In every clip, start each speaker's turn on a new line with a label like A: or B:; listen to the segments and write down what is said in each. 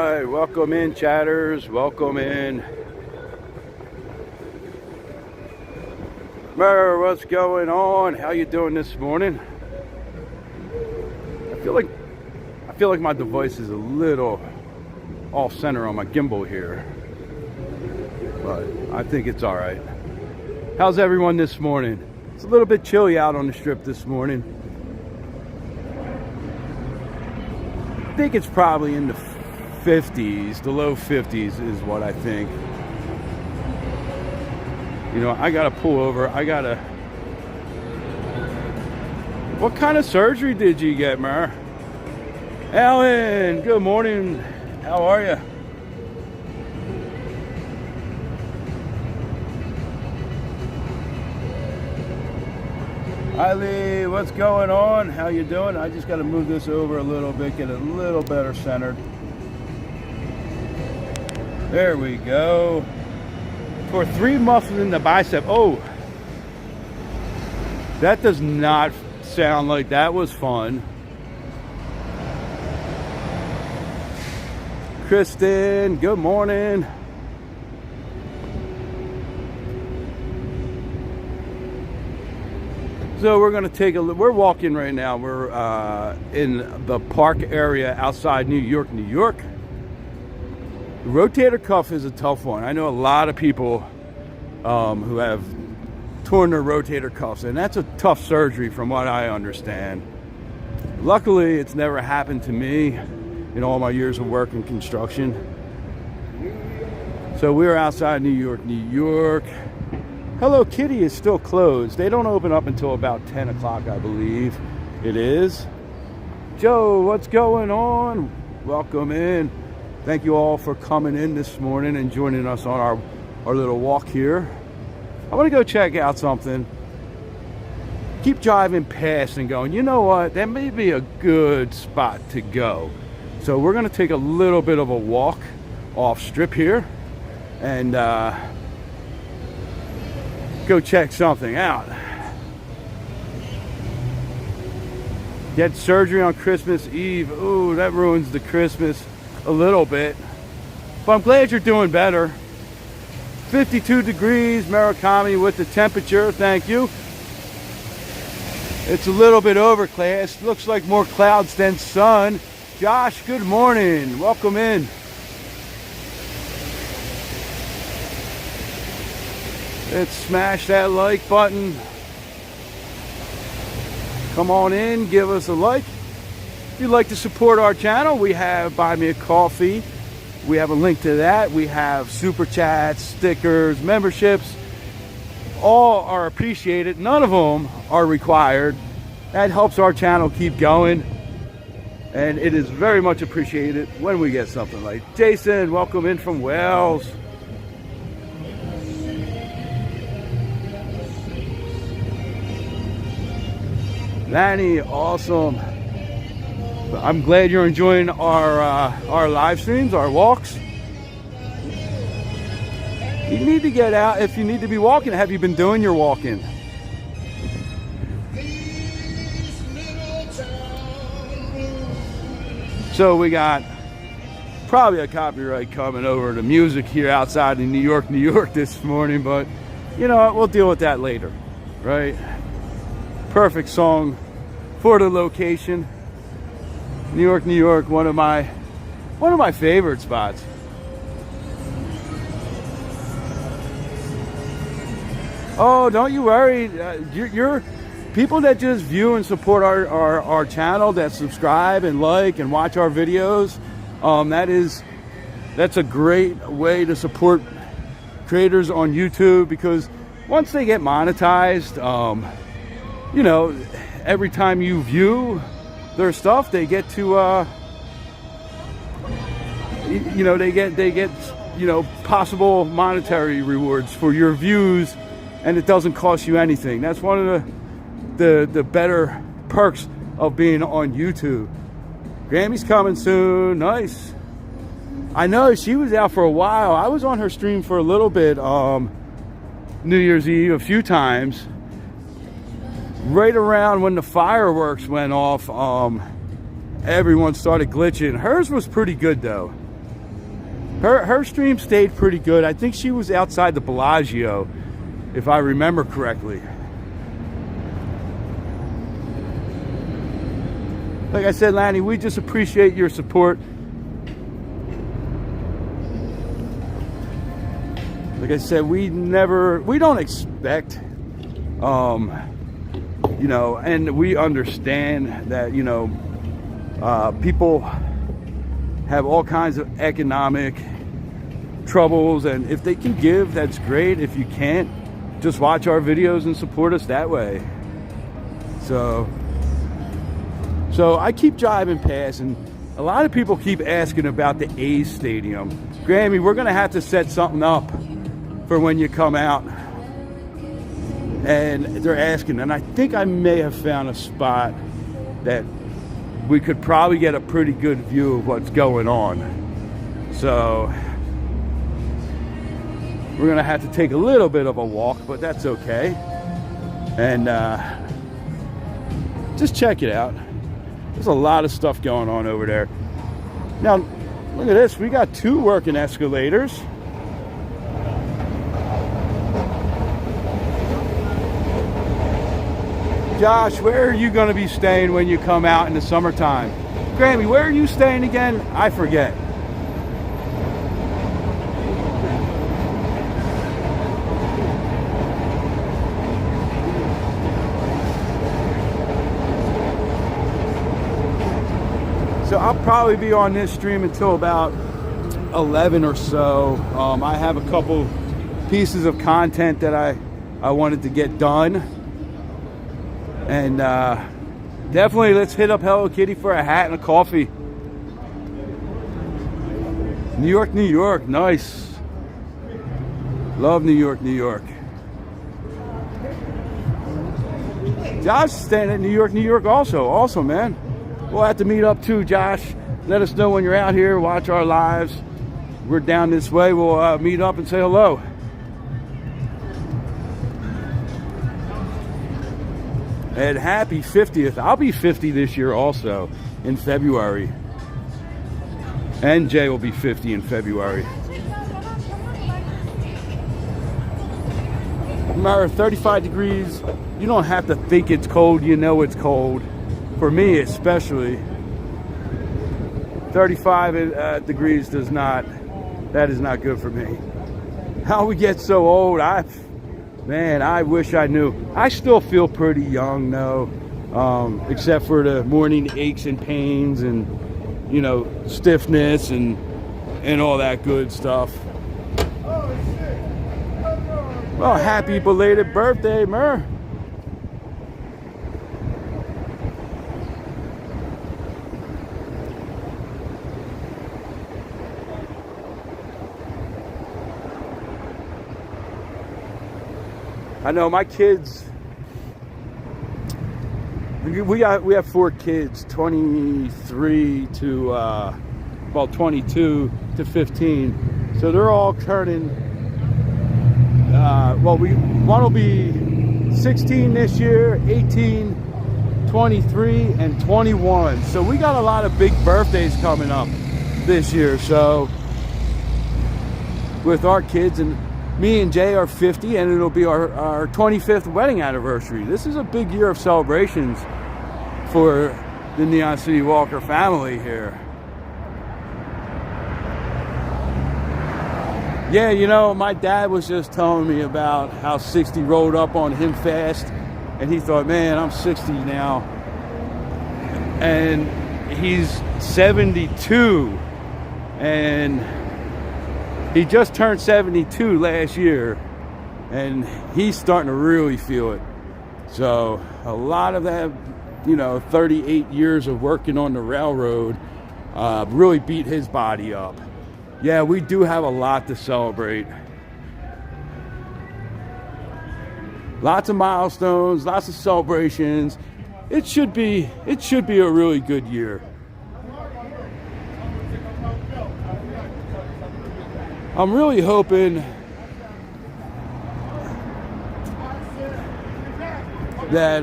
A: right, welcome in, chatters. Welcome in. Mer, what's going on? How you doing this morning? I feel like my device is a little off center on my gimbal here, but I think it's all right. How's everyone this morning? It's a little bit chilly out on the strip this morning. I think it's probably in the 50s, the low 50s is what I think. You know, I gotta pull over. What kind of surgery did you get, Mer? Alan, good morning. How are you? Hi Lee, what's going on? How you doing? I just got to move this over a little bit, get it a little better centered. There we go. For 3 muscles in the bicep. Oh, that does not sound like that was fun. Kristen, good morning. So we're going to take we're walking right now. We're in the park area outside New York, New York. The rotator cuff is a tough one. I know a lot of people who have torn their rotator cuffs, and that's a tough surgery from what I understand. Luckily, it's never happened to me in all my years of work in construction. So we're outside New York, New York. Hello Kitty is still closed. They don't open up until about 10 o'clock, I believe it is. Joe, what's going on? Welcome in. Thank you all for coming in this morning and joining us on our little walk here. I want to go check out something. Keep driving past and going, you know what? That may be a good spot to go. So we're going to take a little bit of a walk off strip here and go check something out. Get surgery on Christmas Eve. Ooh, that ruins the Christmas a little bit. But I'm glad you're doing better. 52 degrees, Murakami with the temperature. Thank you. It's a little bit overcast. Looks like more clouds than sun. Josh, good morning. Welcome in. Let's smash that like button. Come on in, give us a like. If you'd like to support our channel, we have Buy Me a Coffee. We have a link to that. We have super chats, stickers, memberships. All are appreciated. None of them are required. That helps our channel keep going. And it is very much appreciated when we get something like Jason, welcome in from Wales. Lanny, awesome. I'm glad you're enjoying our live streams, our walks. You need to get out if you need to be walking. Have you been doing your walking? So we got probably a copyright coming over the music here outside in New York, New York this morning, but you know what? We'll deal with that later, right? Perfect song for the location. New York, New York, one of my favorite spots. Oh, don't you worry. You're people that just view and support our channel, that subscribe and like and watch our videos. That's a great way to support creators on YouTube, because once they get monetized, you know, every time you view their stuff, they get to you know, they get you know, possible monetary rewards for your views, and it doesn't cost you anything. That's one of the better perks of being on YouTube. Grammy's coming soon. Nice. I know she was out for a while. I was on her stream for a little bit, New Year's Eve, a few times. Right around when the fireworks went off, everyone started glitching. Hers was pretty good though. Her stream stayed pretty good. I think she was outside the Bellagio, if I remember correctly. Like I said, Lanny, we just appreciate your support. Like I said, we don't expect, you know, and we understand that, you know, people have all kinds of economic troubles, and if they can give, that's great. If you can't, just watch our videos and support us that way. So I keep driving past, and a lot of people keep asking about the A's stadium. Grammy, we're gonna have to set something up for when you come out. And they're asking, and I think I may have found a spot that we could probably get a pretty good view of what's going on. So we're gonna have to take a little bit of a walk, but that's okay. And just check it out. There's a lot of stuff going on over there. Now, look at this. We got 2 working escalators. Josh, where are you going to be staying when you come out in the summertime? Grammy, where are you staying again? I forget. So I'll probably be on this stream until about 11 or so. I have a couple pieces of content that I wanted to get done. And definitely let's hit up Hello Kitty for a hat and a coffee. New York, New York, nice. Love New York, New York. Josh is staying at New York, New York also. Awesome, man. We'll have to meet up too, Josh. Let us know when you're out here. Watch our lives. We're down this way. We'll meet up and say hello. And happy 50th. I'll be 50 this year also in February. And Jay will be 50 in February. Remember, 35 degrees. You don't have to think it's cold. You know it's cold. For me especially. 35 degrees that is not good for me. How we get so old, man, I wish I knew. I still feel pretty young though, except for the morning aches and pains and, you know, stiffness and all that good stuff. Well, happy belated birthday, Mer. I know my kids, we have 4 kids, 23 to, well, 22 to 15. So they're all turning, well, one will be 16 this year, 18, 23, and 21. So we got a lot of big birthdays coming up this year. So with our kids, and me and Jay are 50, and it'll be our 25th wedding anniversary. This is a big year of celebrations for the Neon City Walker family here. Yeah, you know, my dad was just telling me about how 60 rolled up on him fast, and he thought, man, I'm 60 now. And he's 72, and he just turned 72 last year, and he's starting to really feel it. So a lot of that, you know, 38 years of working on the railroad really beat his body up. Yeah, we do have a lot to celebrate. Lots of milestones, lots of celebrations. It should be a really good year. I'm really hoping that,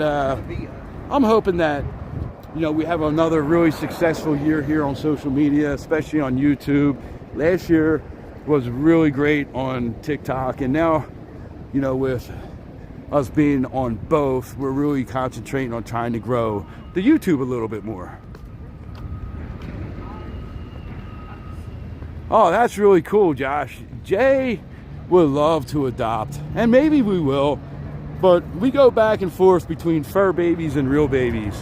A: you know, we have another really successful year here on social media, especially on YouTube. Last year, was really great on TikTok, and now, you know, with us being on both, we're really concentrating on trying to grow the YouTube a little bit more. Oh, that's really cool, Josh. Jay would love to adopt, and maybe we will, but we go back and forth between fur babies and real babies.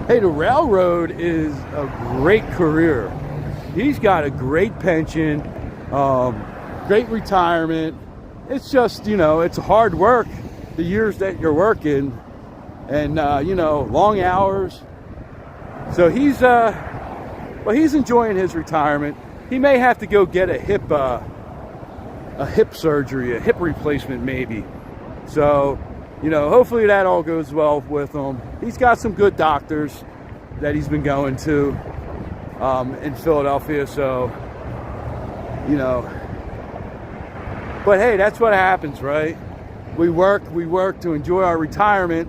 A: Hey, the railroad is a great career. He's got a great pension, great retirement. It's just, you know, it's hard work, the years that you're working, and, you know, long hours. So he's enjoying his retirement. He may have to go get a hip surgery, a hip replacement maybe. So, you know, hopefully that all goes well with him. He's got some good doctors that he's been going to in Philadelphia, so, you know. But hey, that's what happens, right? We work to enjoy our retirement,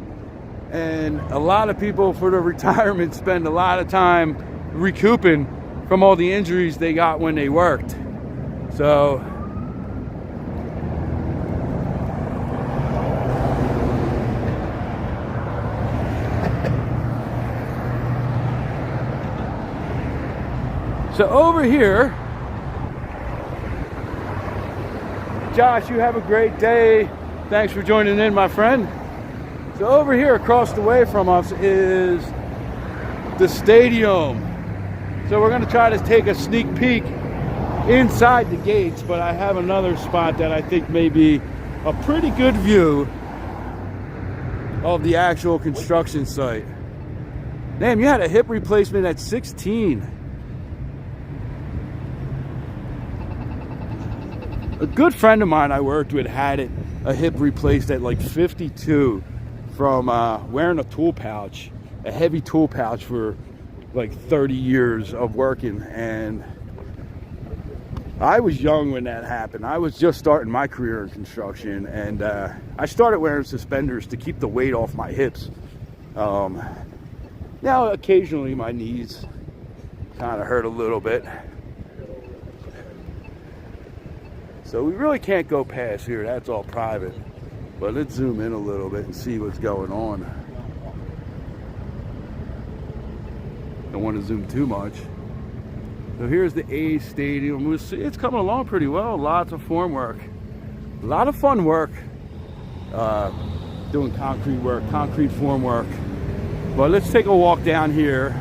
A: and a lot of people for their retirement spend a lot of time recouping from all the injuries they got when they worked. So, over here, Josh, you have a great day. Thanks for joining in, my friend. So over here across the way from us is the stadium. So we're going to try to take a sneak peek inside the gates, but I have another spot that I think may be a pretty good view of the actual construction site. Damn, you had a hip replacement at 16. A good friend of mine I worked with had a hip replaced at like 52 from wearing a tool pouch, a heavy tool pouch for like 30 years of working. And I was young when that happened. I was just starting my career in construction, and I started wearing suspenders to keep the weight off my hips. Now occasionally my knees kind of hurt a little bit. So we really can't go past here. That's all private. But let's zoom in a little bit and see what's going on. Don't want to zoom too much. So here's the A's Stadium. It's coming along pretty well. Lots of form work. A lot of fun work. Doing concrete work, concrete form work. But let's take a walk down here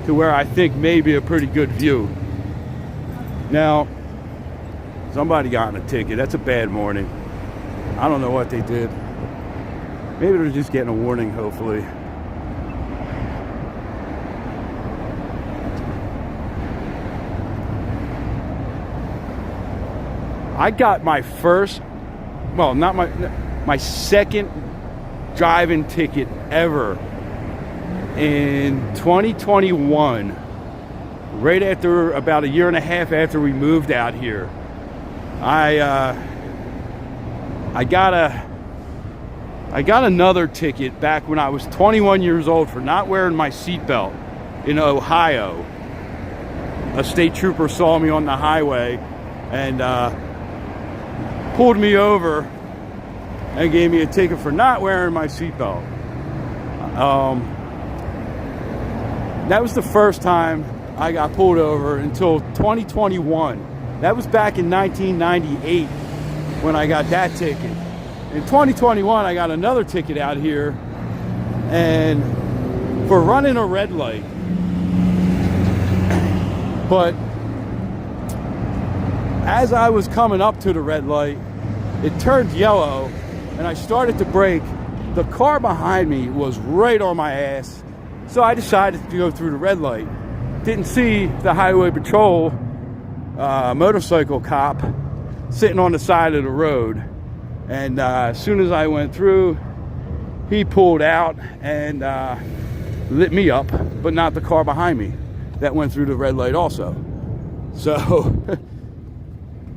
A: to where I think may be a pretty good view. Now, somebody got in a ticket. That's a bad morning. I don't know what they did. Maybe they're just getting a warning, hopefully. I got my first, well, not my second driving ticket ever in 2021, right after, about a year and a half after we moved out here. I got another ticket back when I was 21 years old for not wearing my seatbelt in Ohio. A state trooper saw me on the highway and pulled me over and gave me a ticket for not wearing my seatbelt. That was the first time I got pulled over until 2021. That was back in 1998 when I got that ticket. In 2021, I got another ticket out here, and for running a red light. But as I was coming up to the red light, it turned yellow, and I started to brake. The car behind me was right on my ass, so I decided to go through the red light. Didn't see the highway patrol motorcycle cop sitting on the side of the road, and as soon as I went through, he pulled out and lit me up, but not the car behind me that went through the red light also. So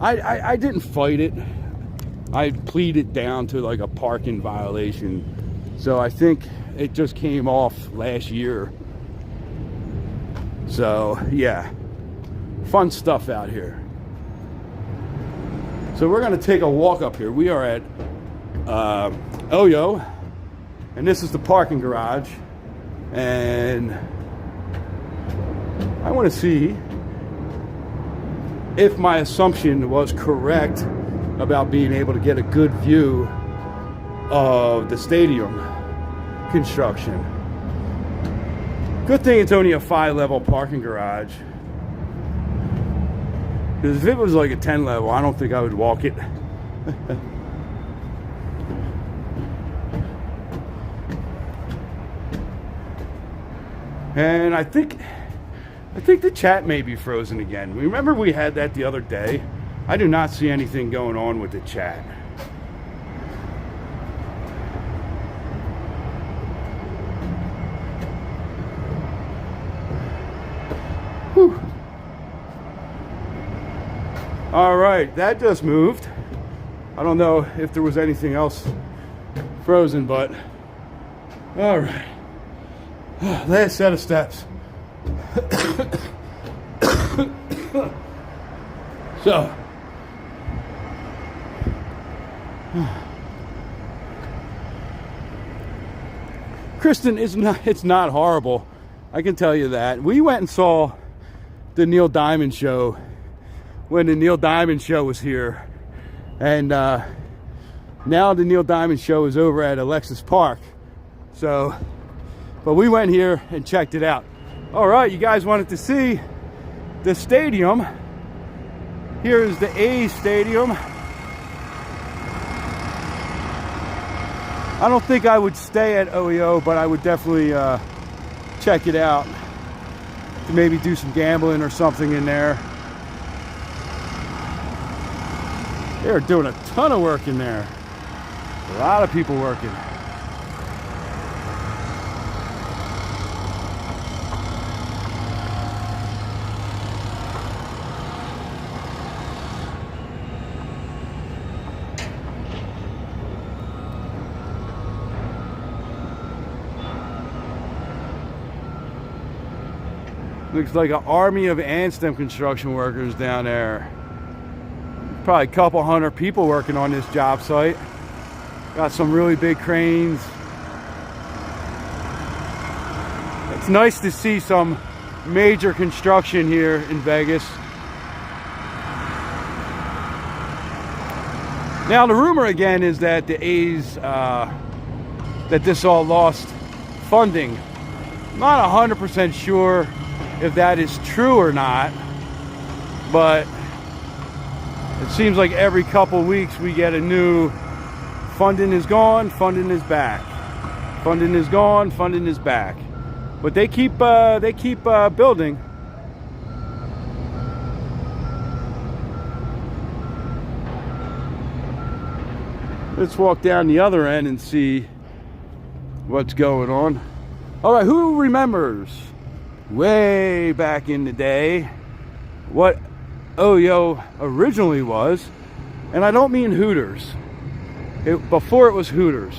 A: I didn't fight it. I pleaded down to like a parking violation. So I think it just came off last year. So yeah, fun stuff out here. So we're going to take a walk up here. We are at Oyo, and this is the parking garage. And I want to see if my assumption was correct about being able to get a good view of the stadium construction. Good thing it's only a 5-level parking garage. Because if it was like a 10-level, I don't think I would walk it. And I think the chat may be frozen again. Remember we had that the other day? I do not see anything going on with the chat. Whew. All right, that just moved. I don't know if there was anything else frozen, but all right. Last set of steps. So, Kristen, it's not horrible. I can tell you that. We went and saw the Neil Diamond show when the Neil Diamond show was here. And now the Neil Diamond show is over at Alexis Park. So, but we went here and checked it out. All right, you guys wanted to see the stadium. Here is the A's stadium. I don't think I would stay at OEO, but I would definitely check it out to maybe do some gambling or something in there. They're doing a ton of work in there. A lot of people working. Looks like an army of Anstem construction workers down there. Probably a couple hundred people working on this job site. Got some really big cranes. It's nice to see some major construction here in Vegas. Now the rumor again is that the A's, that this all lost funding. Not 100% sure if that is true or not, but it seems like every couple weeks we get a new funding is gone, funding is back. Funding is gone, funding is back. But they keep building. Let's walk down the other end and see what's going on. All right, who remembers way back in the day what OYO originally was? And I don't mean Hooters. Before it was Hooters.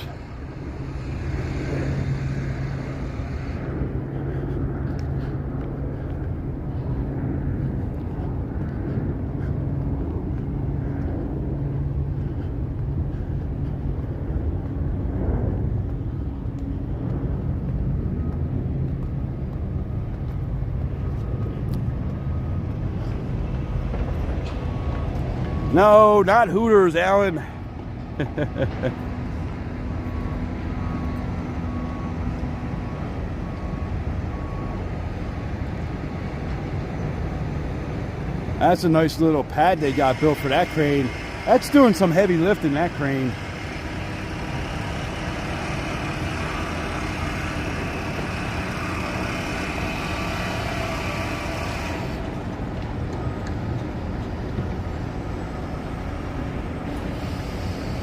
A: No, not Hooters, Alan. That's a nice little pad they got built for that crane. That's doing some heavy lifting, that crane.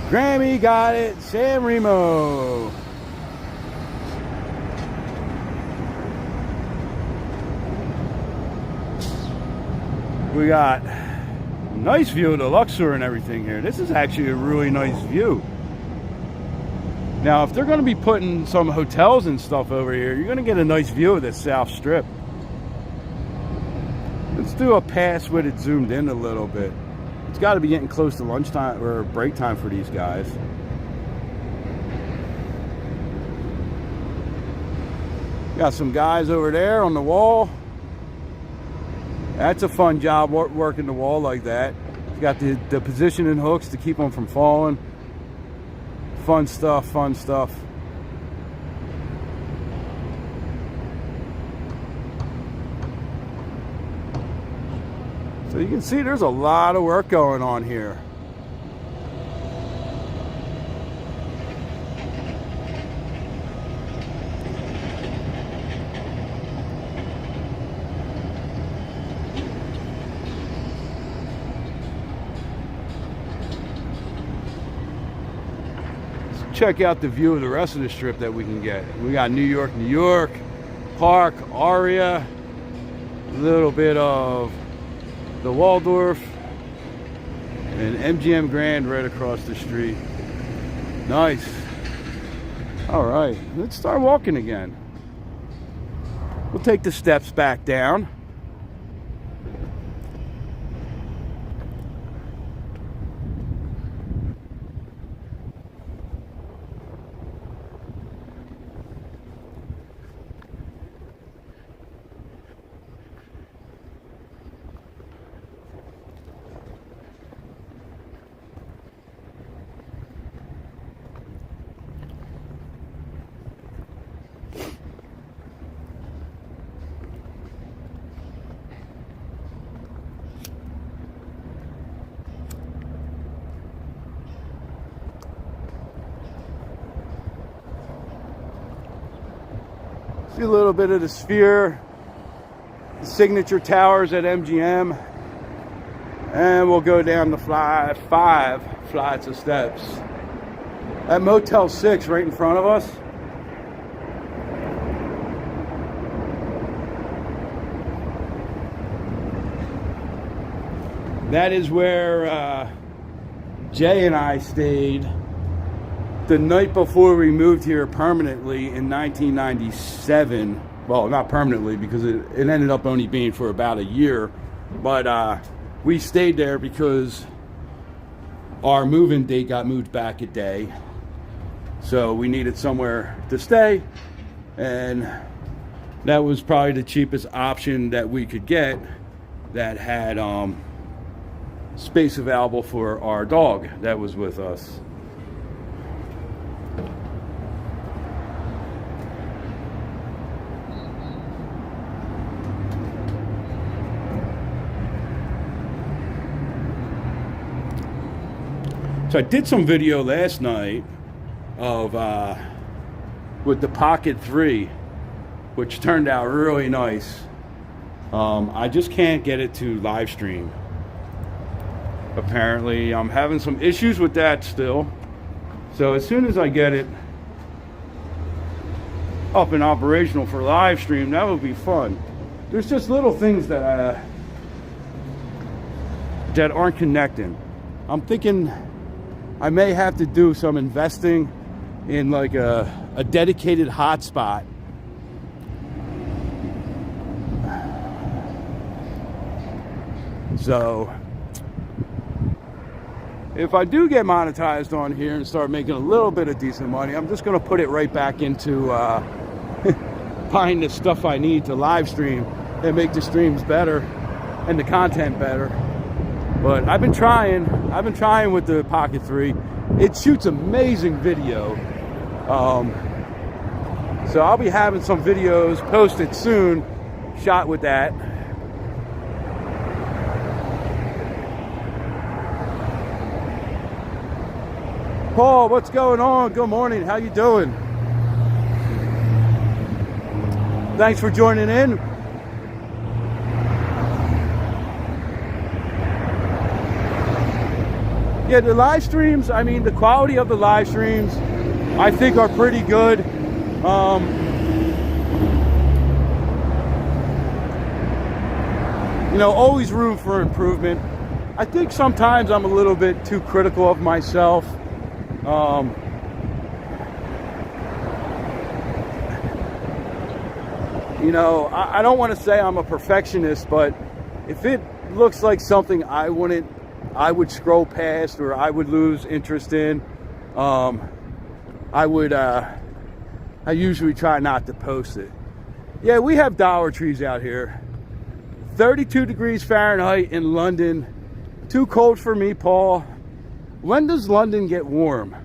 A: Grammy got it, San Remo. We got a nice view of the Luxor and everything here. This is actually a really nice view. Now, if they're going to be putting some hotels and stuff over here, you're going to get a nice view of this South Strip. Let's do a pass with it zoomed in a little bit. It's got to be getting close to lunchtime or break time for these guys. Got some guys over there on the wall. That's a fun job, working the wall like that. Got the positioning hooks to keep them from falling. Fun stuff, fun stuff. So you can see there's a lot of work going on here. Check out the view of the rest of the strip that we can get. We got New York, Park, Aria, a little bit of the Waldorf, and MGM Grand right across the street. Nice. All right, let's start walking again. We'll take the steps back down. See a little bit of the Sphere, the signature towers at MGM, and we'll go down the 5 flights of steps. At Motel 6 right in front of us, that is where Jay and I stayed the night before we moved here permanently in 1997. Well, not permanently, because it ended up only being for about a year. But we stayed there because our move-in date got moved back a day. So we needed somewhere to stay. And that was probably the cheapest option that we could get that had space available for our dog that was with us. So I did some video last night of with the Pocket 3, which turned out really nice. I just can't get it to live stream. Apparently I'm having some issues with that still. So as soon as I get it up and operational for live stream, that would be fun. There's just little things that aren't connecting. I'm thinking I may have to do some investing in like a dedicated hotspot. So if I do get monetized on here and start making a little bit of decent money, I'm just going to put it right back into buying the stuff I need to live stream and make the streams better and the content better. But I've been trying with the Pocket 3. It shoots amazing video. So I'll be having some videos posted soon, shot with that. Paul, what's going on? Good morning. How you doing? Thanks for joining in. Yeah, the live streams, I mean, the quality of the live streams, I think are pretty good. You know, always room for improvement. I think sometimes I'm a little bit too critical of myself. You know, I don't want to say I'm a perfectionist, but if it looks like something I would scroll past or I would lose interest in, I usually try not to post it. Yeah, we have Dollar Trees out here. 32 degrees Fahrenheit in London. Too cold for me, Paul. When does London get warm?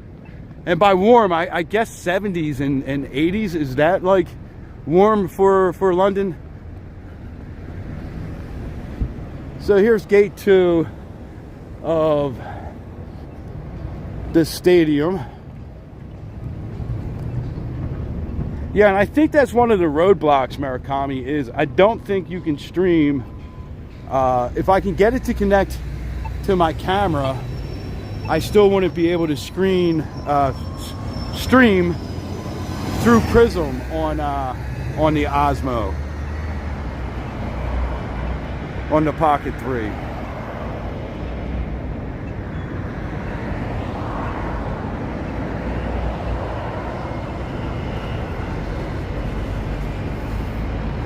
A: And by warm, I guess 70s and 80s. Is that like warm for London? So here's gate 2 of the stadium. Yeah, and I think that's one of the roadblocks, Murakami, is I don't think you can stream. If I can get it to connect to my camera, I still wouldn't be able to stream through Prism on the Osmo, on the Pocket 3.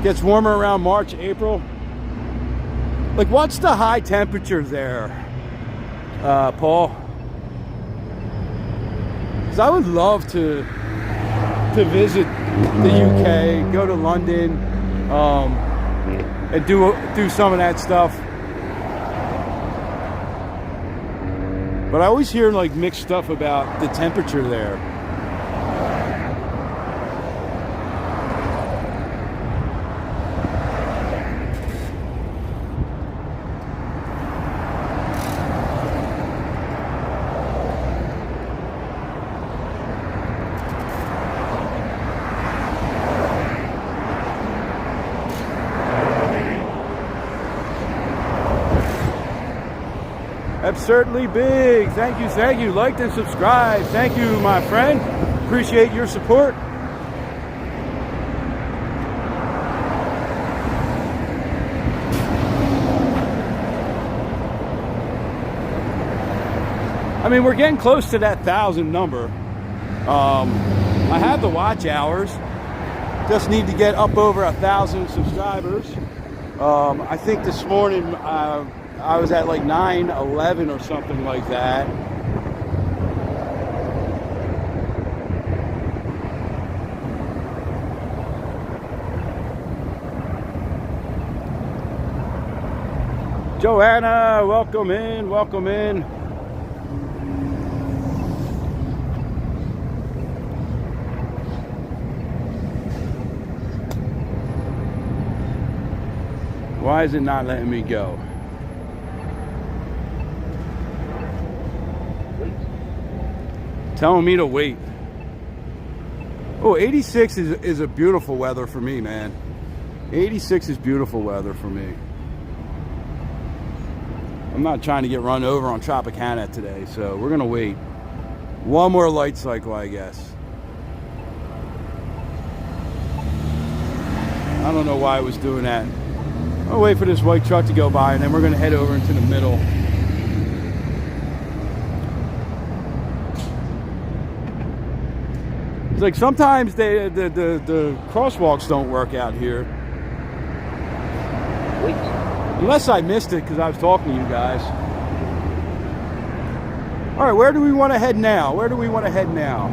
A: Gets warmer around March, April. Like, what's the high temperature there, Paul? Because I would love to visit the UK, go to London, and do some of that stuff. But I always hear like mixed stuff about the temperature there. Absurdly big. Thank you. Like and subscribe. Thank you, my friend. Appreciate your support. I mean, we're getting close to that 1,000 number. I have the watch hours. Just need to get up over 1,000 subscribers. I think this morning I was at like 911 or something like that. Joanna, welcome in, welcome in. Why is it not letting me go? Telling me to wait. Oh, 86 is a beautiful weather for me, man. 86 is beautiful weather for me. I'm not trying to get run over on Tropicana today, so we're gonna wait. One more light cycle, I guess. I don't know why I was doing that. I'll wait for this white truck to go by, and then we're gonna head over into the middle. Like sometimes the crosswalks don't work out here. Unless I missed it because I was talking to you guys. All right, where do we want to head now? Where do we want to head now?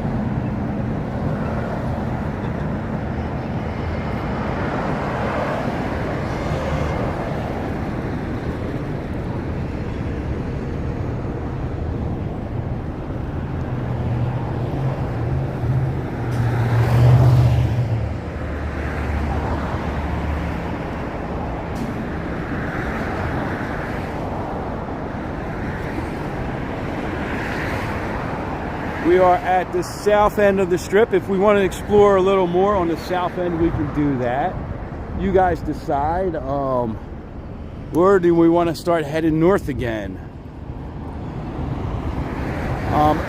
A: We are at the south end of the strip. If we want to explore a little more on the south end, we can do that. You guys decide. Or do we want to start heading north again?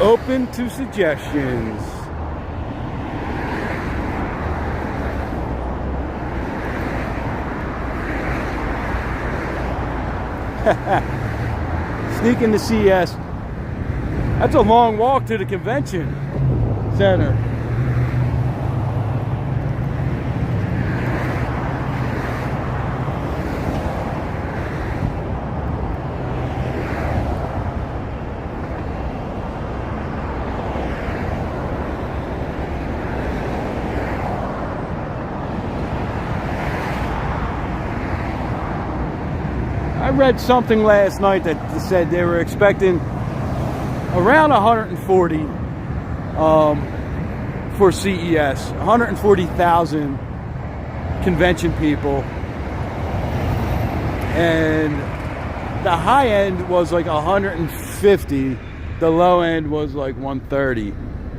A: Open to suggestions. Sneak into CS. That's a long walk to the convention center. read something last night that said they were expecting around 140 for CES, 140,000 convention people, and the high end was like 150, the low end was like 130.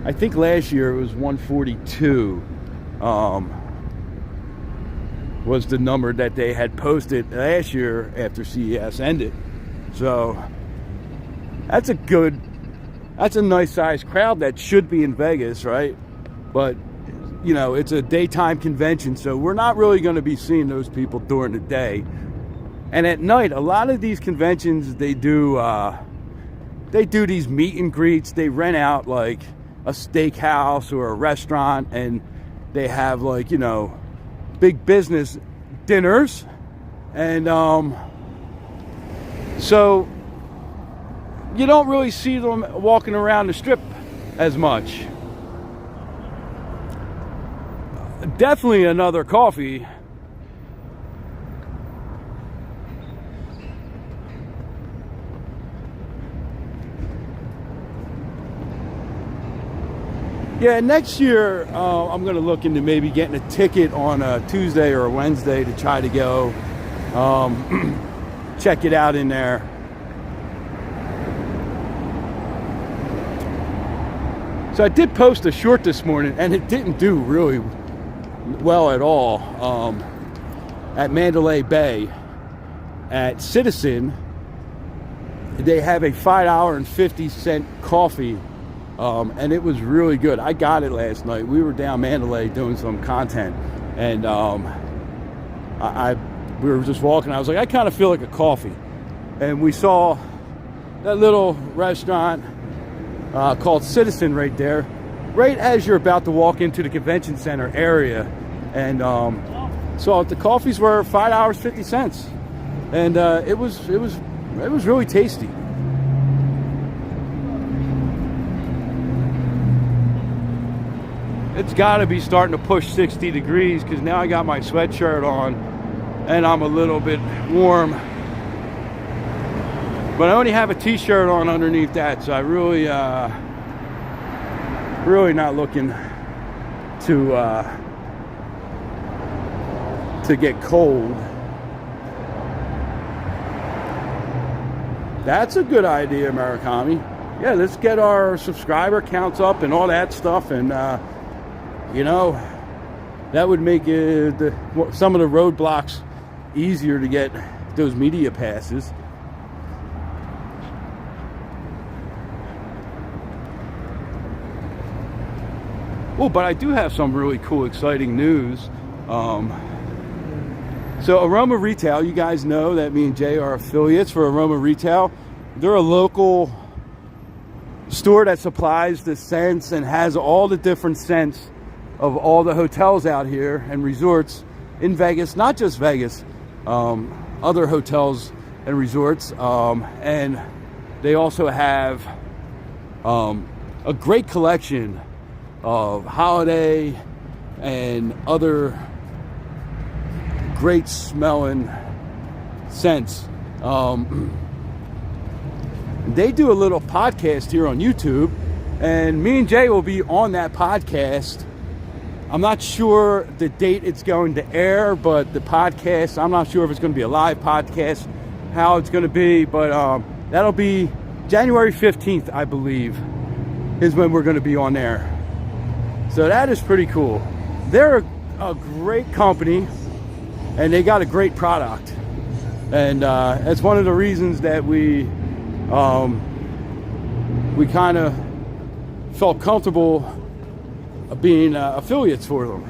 A: I think last year it was 142 was the number that they had posted last year after CES ended. So that's a nice sized crowd that should be in Vegas, right? But you know, it's a daytime convention, so we're not really going to be seeing those people during the day. And at night, a lot of these conventions, they do these meet and greets. They rent out like a steakhouse or a restaurant, and they have, like, you know, big business dinners. And so you don't really see them walking around the strip as much. Definitely another coffee. Yeah, next year I'm going to look into maybe getting a ticket on a Tuesday or a Wednesday to try to go check it out in there. So I did post a short this morning, and it didn't do really well at all. At Mandalay Bay, at Citizen, they have a $5.50 coffee. And it was really good. I got it last night. We were down Mandalay doing some content, and we were just walking. I was like, I kind of feel like a coffee. And we saw that little restaurant called Citizen right there, right as you're about to walk into the convention center area. And so the coffees were $5.50, and it was really tasty. It's got to be starting to push 60 degrees because now I got my sweatshirt on and I'm a little bit warm. But I only have a t-shirt on underneath that, so I really not looking to get cold. That's a good idea, Murakami. Yeah, let's get our subscriber counts up and all that stuff, and you know, that would make some of the roadblocks easier to get those media passes. Oh, but I do have some really cool, exciting news. So Aroma Retail, you guys know that me and Jay are affiliates for Aroma Retail. They're a local store that supplies the scents and has all the different scents of all the hotels out here and resorts in Vegas, not just Vegas, other hotels and resorts. And they also have a great collection of holiday and other great smelling scents. They do a little podcast here on YouTube, and me and Jay will be on that podcast. I'm not sure the date it's going to air, but the podcast, I'm not sure if it's going to be a live podcast, how it's going to be, but that'll be January 15th, I believe, is when we're going to be on there. So that is pretty cool. They're a great company, and they got a great product. And that's one of the reasons that we kind of felt comfortable being affiliates for them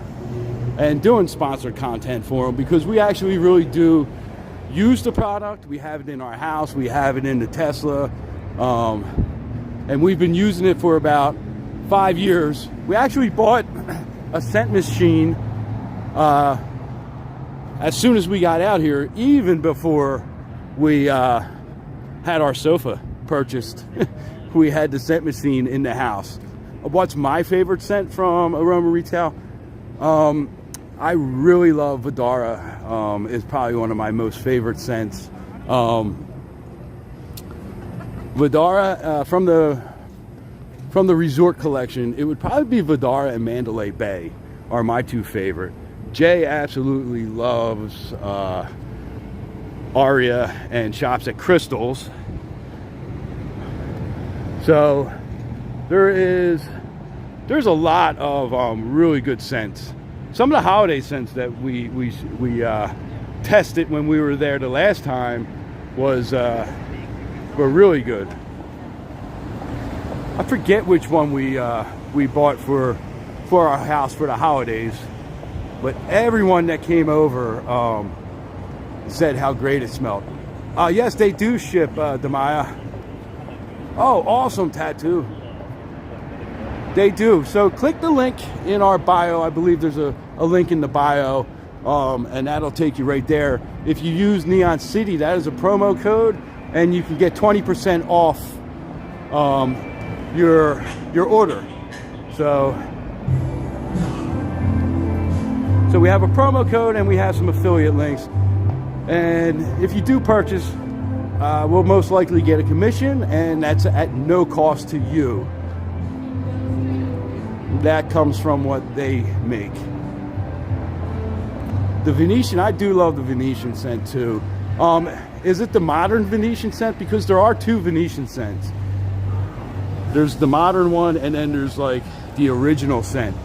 A: and doing sponsored content for them, because we actually really do use the product. We have it in our house, we have it in the Tesla, and we've been using it for about 5 years. We actually bought a scent machine as soon as we got out here, even before we had our sofa purchased. We had the scent machine in the house. What's my favorite scent from Aroma Retail? I really love Vidara. It's probably one of my most favorite scents. Vdara, from the resort collection, it would probably be Vdara and Mandalay Bay are my two favorite. Jay absolutely loves Aria and shops at Crystals. So there's a lot of really good scents. Some of the holiday scents that we tested when we were there the last time were really good. I forget which one we bought for our house for the holidays, but everyone that came over said how great it smelled. Yes, they do ship, Demaya. Oh, awesome, Tattoo. They do. So click the link in our bio. I believe there's a link in the bio, and that'll take you right there. If you use Neon City, that is a promo code, and you can get 20% off your order. So we have a promo code and we have some affiliate links. And if you do purchase, we'll most likely get a commission, and that's at no cost to you. That comes from what they make. The Venetian, I do love the Venetian scent too. Is it the modern Venetian scent? Because there are two Venetian scents. There's the modern one, and then there's like the original scent.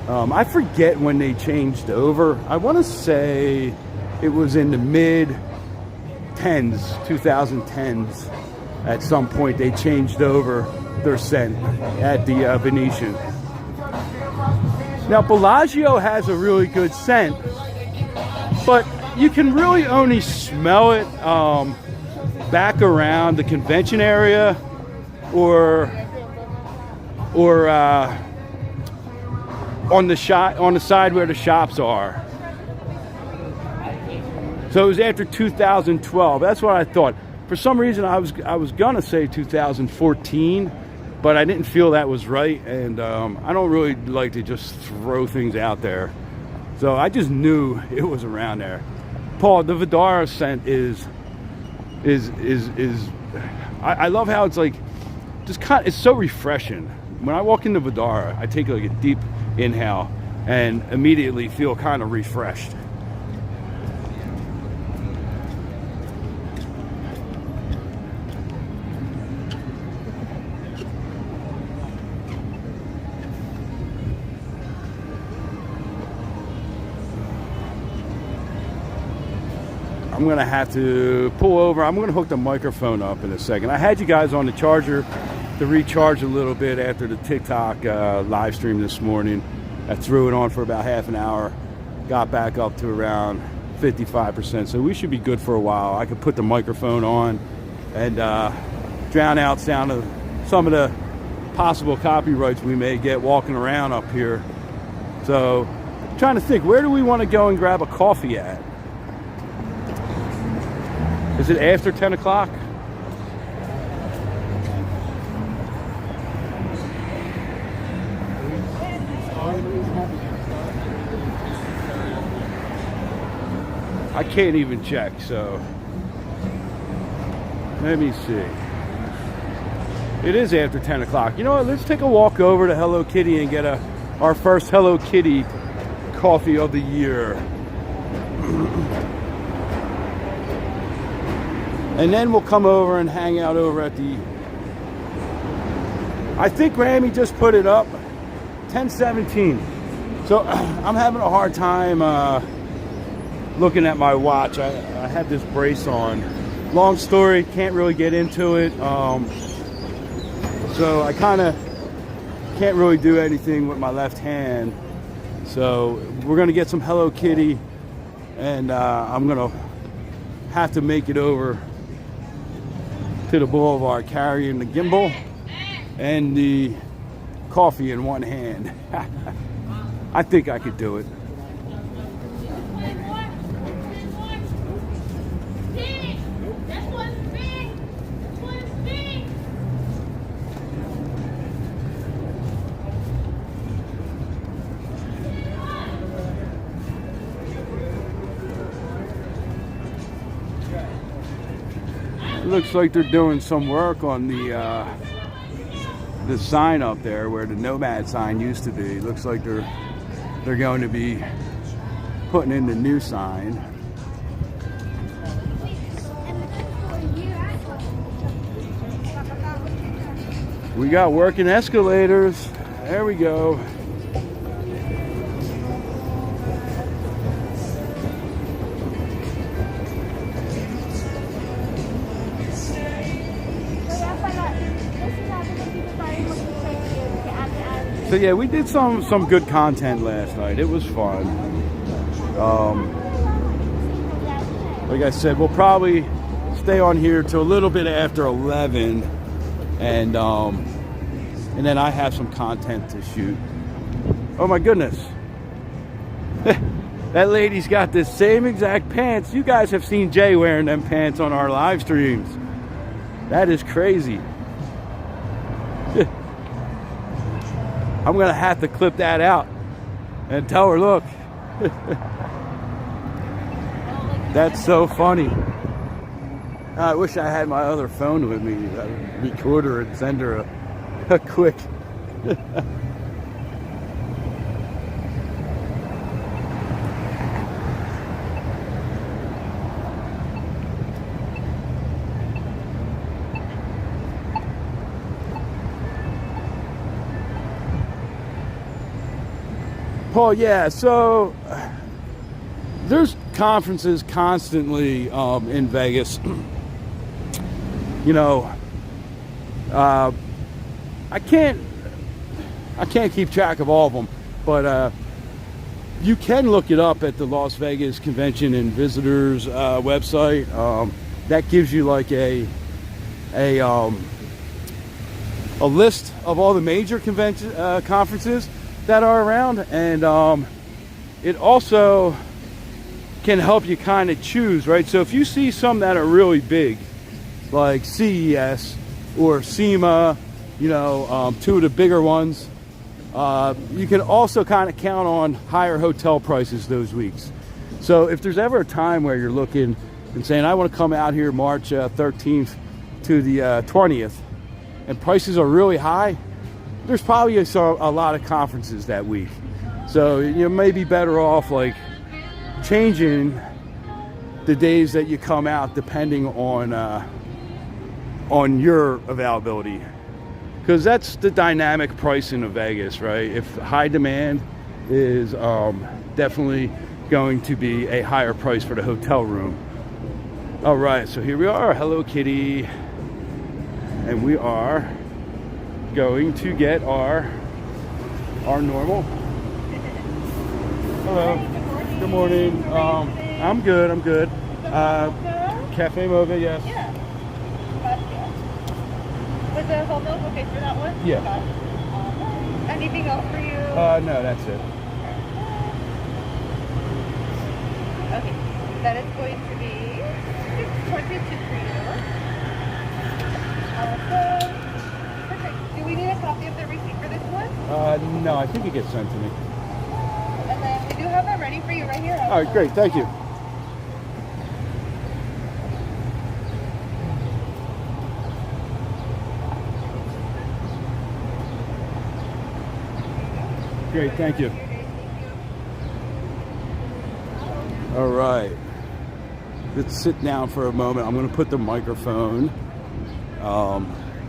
A: I forget when they changed over. I want to say it was in the mid-10s, 2010s. At some point, they changed over their scent at the Venetian. Now, Bellagio has a really good scent, but you can really only smell it back around the convention area or on the side where the shops are. So it was after 2012. That's what I thought. For some reason, I was gonna say 2014, but I didn't feel that was right, and I don't really like to just throw things out there. So I just knew it was around there. Paul, the Vdara scent is I love how it's like just it's so refreshing. When I walk into Vdara, I take like a deep inhale and immediately feel kind of refreshed. I'm gonna have to pull over. I'm gonna hook the microphone up in a second. I had you guys on the charger to recharge a little bit after the TikTok live stream this morning. I threw it on for about half an hour, got back up to around 55%, so we should be good for a while. I could put the microphone on and drown out sound of some of the possible copyrights we may get walking around up here. So I'm trying to think, where do we want to go and grab a coffee at? Is it after 10 o'clock? I can't even check, so let me see. It is after 10 o'clock. You know what? Let's take a walk over to Hello Kitty and get our first Hello Kitty coffee of the year. And then we'll come over and hang out over at the... I think Grammy just put it up, 10:17. So I'm having a hard time looking at my watch. I have this brace on. Long story, can't really get into it. So I kind of can't really do anything with my left hand. So we're gonna get some Hello Kitty, and I'm gonna have to make it over to the boulevard carrying the gimbal and the coffee in one hand. I think I could do it. looks like they're doing some work on the sign up there where the Nomad sign used to be. Looks like they're going to be putting in the new sign. We got working escalators. There we go. So yeah, we did some good content last night. It was fun. Like I said, we'll probably stay on here till a little bit after 11, and then I have some content to shoot. Oh my goodness. That lady's got the same exact pants. You guys have seen Jay wearing them pants on our live streams. That is crazy. I'm gonna have to clip that out and tell her, look. That's so funny. I wish I had my other phone with me. I'd record her and send her a quick. Paul, yeah, so there's conferences constantly in Vegas. You know, I can't keep track of all of them, but you can look it up at the Las Vegas Convention and Visitors website. That gives you like a list of all the major conferences that are around, and it also can help you kind of choose, right? So if you see some that are really big, like CES or SEMA, you know, two of the bigger ones, you can also kind of count on higher hotel prices those weeks. So if there's ever a time where you're looking and saying, I want to come out here March 13th to the 20th, and prices are really high, there's probably a lot of conferences that week. So you may be better off like changing the days that you come out depending on your availability, because that's the dynamic pricing of Vegas, right? If high demand is definitely going to be a higher price for the hotel room. All right, so here we are. Hello, Kitty, and we are going to get our normal. Hello. Good morning. I'm good. Cafe Mocha, yes.
B: Yeah. Was the whole milk okay for that one?
A: Yeah.
B: Anything else for you?
A: No, that's it.
B: Okay. That is going to be $622 for you. Perfect. Do we need a copy of the receipt for this one?
A: No, I think it gets sent to me.
B: And then we do have that ready for you right here.
A: All right, great. Thank you. Great, thank you. All right. Let's sit down for a moment. I'm going to put the microphone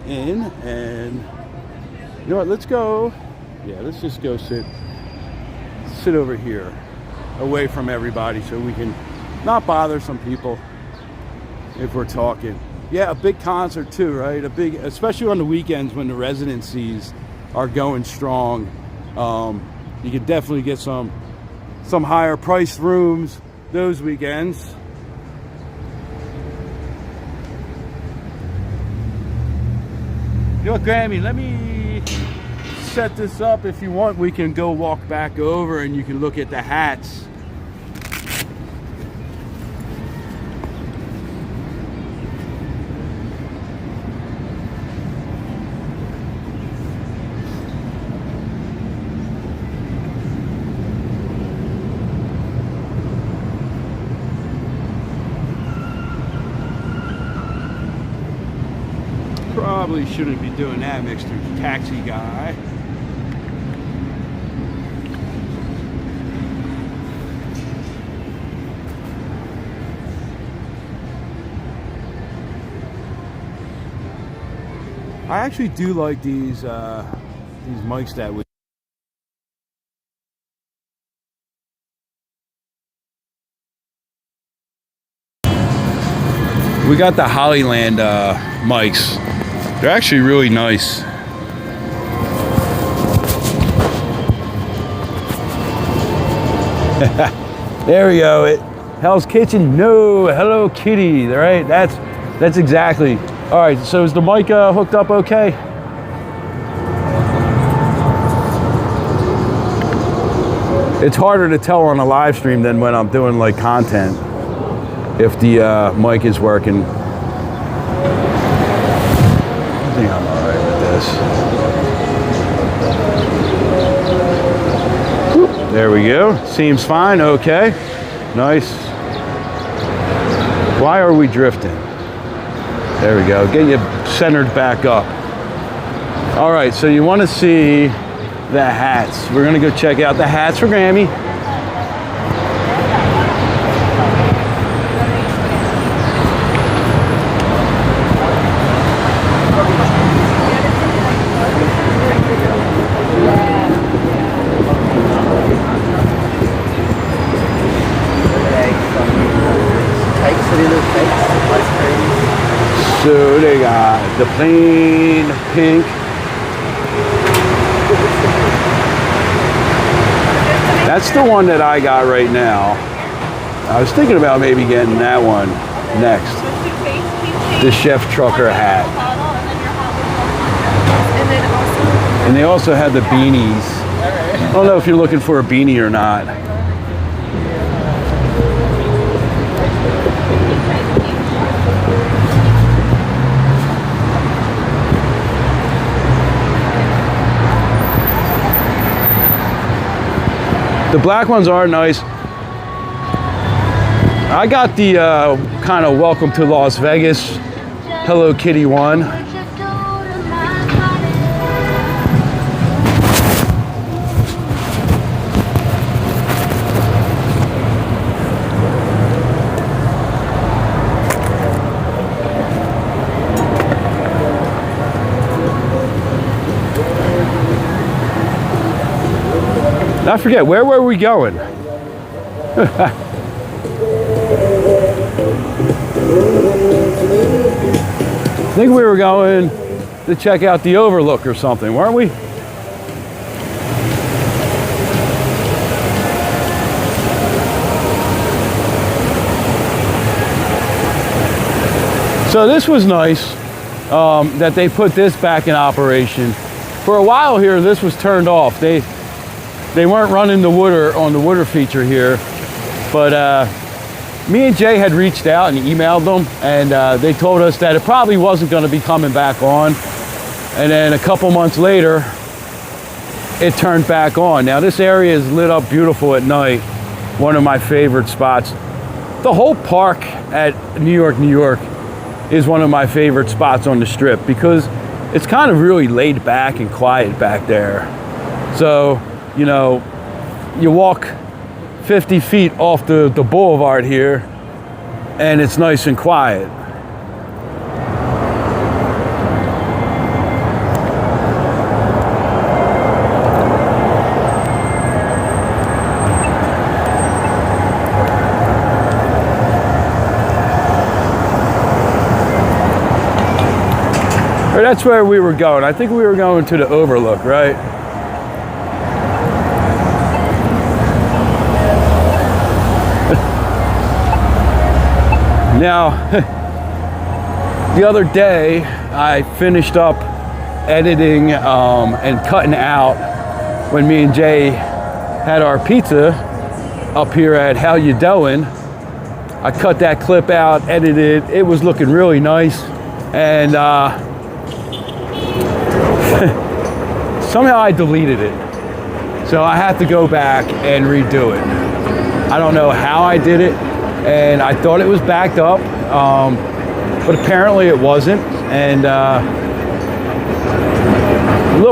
A: in, and you know what? Let's go. Yeah, let's just go sit over here, away from everybody, so we can not bother some people if we're talking. Yeah, a big concert too, right? Especially on the weekends when the residencies are going strong. You can definitely get some higher priced rooms those weekends. You know what, Grammy, let me set this up. If you want, we can go walk back over and you can look at the hats. probably shouldn't be doing that, Mr. Taxi Guy. I actually do like these mics that we. We got the Hollyland mics. They're actually really nice. There we go. Hell's Kitchen. No, Hello Kitty. All right, that's exactly. All right. So is the mic hooked up okay? It's harder to tell on a live stream than when I'm doing like content. If the mic is working. I think I'm all right with this. There we go. Seems fine. Okay. Nice. Why are we drifting? There we go. Get you centered back up. All right. So you want to see the hats. We're going to go check out the hats for Grammy. So they got the plain pink. That's the one that I got right now. I was thinking about maybe getting that one next. The Chef Trucker hat. And they also have the beanies. I don't know if you're looking for a beanie or not. The black ones are nice. I got the kind of Welcome to Las Vegas Hello Kitty one. I forget, where were we going? I think we were going to check out the Overlook or something, weren't we? So this was nice that they put this back in operation. For a while here, this was turned off. They weren't running the water feature here, but me and Jay had reached out and emailed them, and they told us that it probably wasn't going to be coming back on. And then a couple months later, it turned back on. Now this area is lit up beautiful at night. One of my favorite spots. The whole park at New York is one of my favorite spots on the Strip because it's kind of really laid back and quiet back there. So, you know, you walk 50 feet off the boulevard here and it's nice and quiet. Or that's where we were going. I think we were going to the Overlook, right? Now, the other day, I finished up editing and cutting out when me and Jay had our pizza up here at How You Doin'. I cut that clip out, edited. It was looking really nice. And somehow I deleted it. So I had to go back and redo it. I don't know how I did it. And I thought it was backed up, but apparently it wasn't. And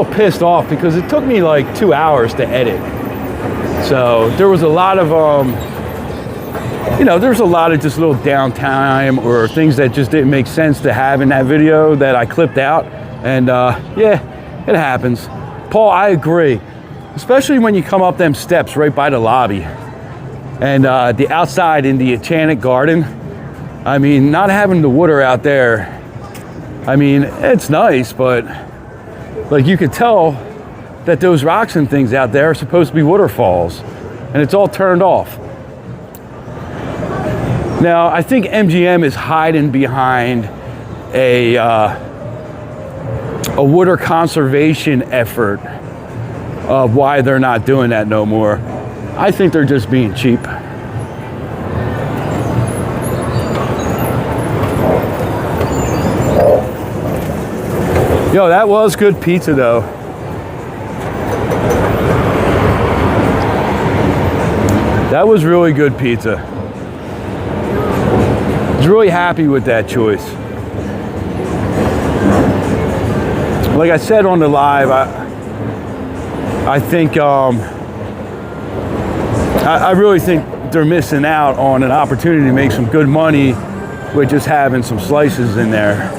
A: little pissed off because it took me like 2 hours to edit. So there was a lot of, there's a lot of just little downtime or things that just didn't make sense to have in that video that I clipped out. And yeah, it happens. Paul, I agree. Especially when you come up them steps right by the lobby. And the outside in the Enchanted Garden. I mean, not having the water out there, I mean, it's nice, but like you could tell that those rocks and things out there are supposed to be waterfalls, and it's all turned off. Now, I think MGM is hiding behind a water conservation effort of why they're not doing that no more. I think they're just being cheap. Yo, that was good pizza though. That was really good pizza. I was really happy with that choice. Like I said on the live, I think I really think they're missing out on an opportunity to make some good money with just having some slices in there.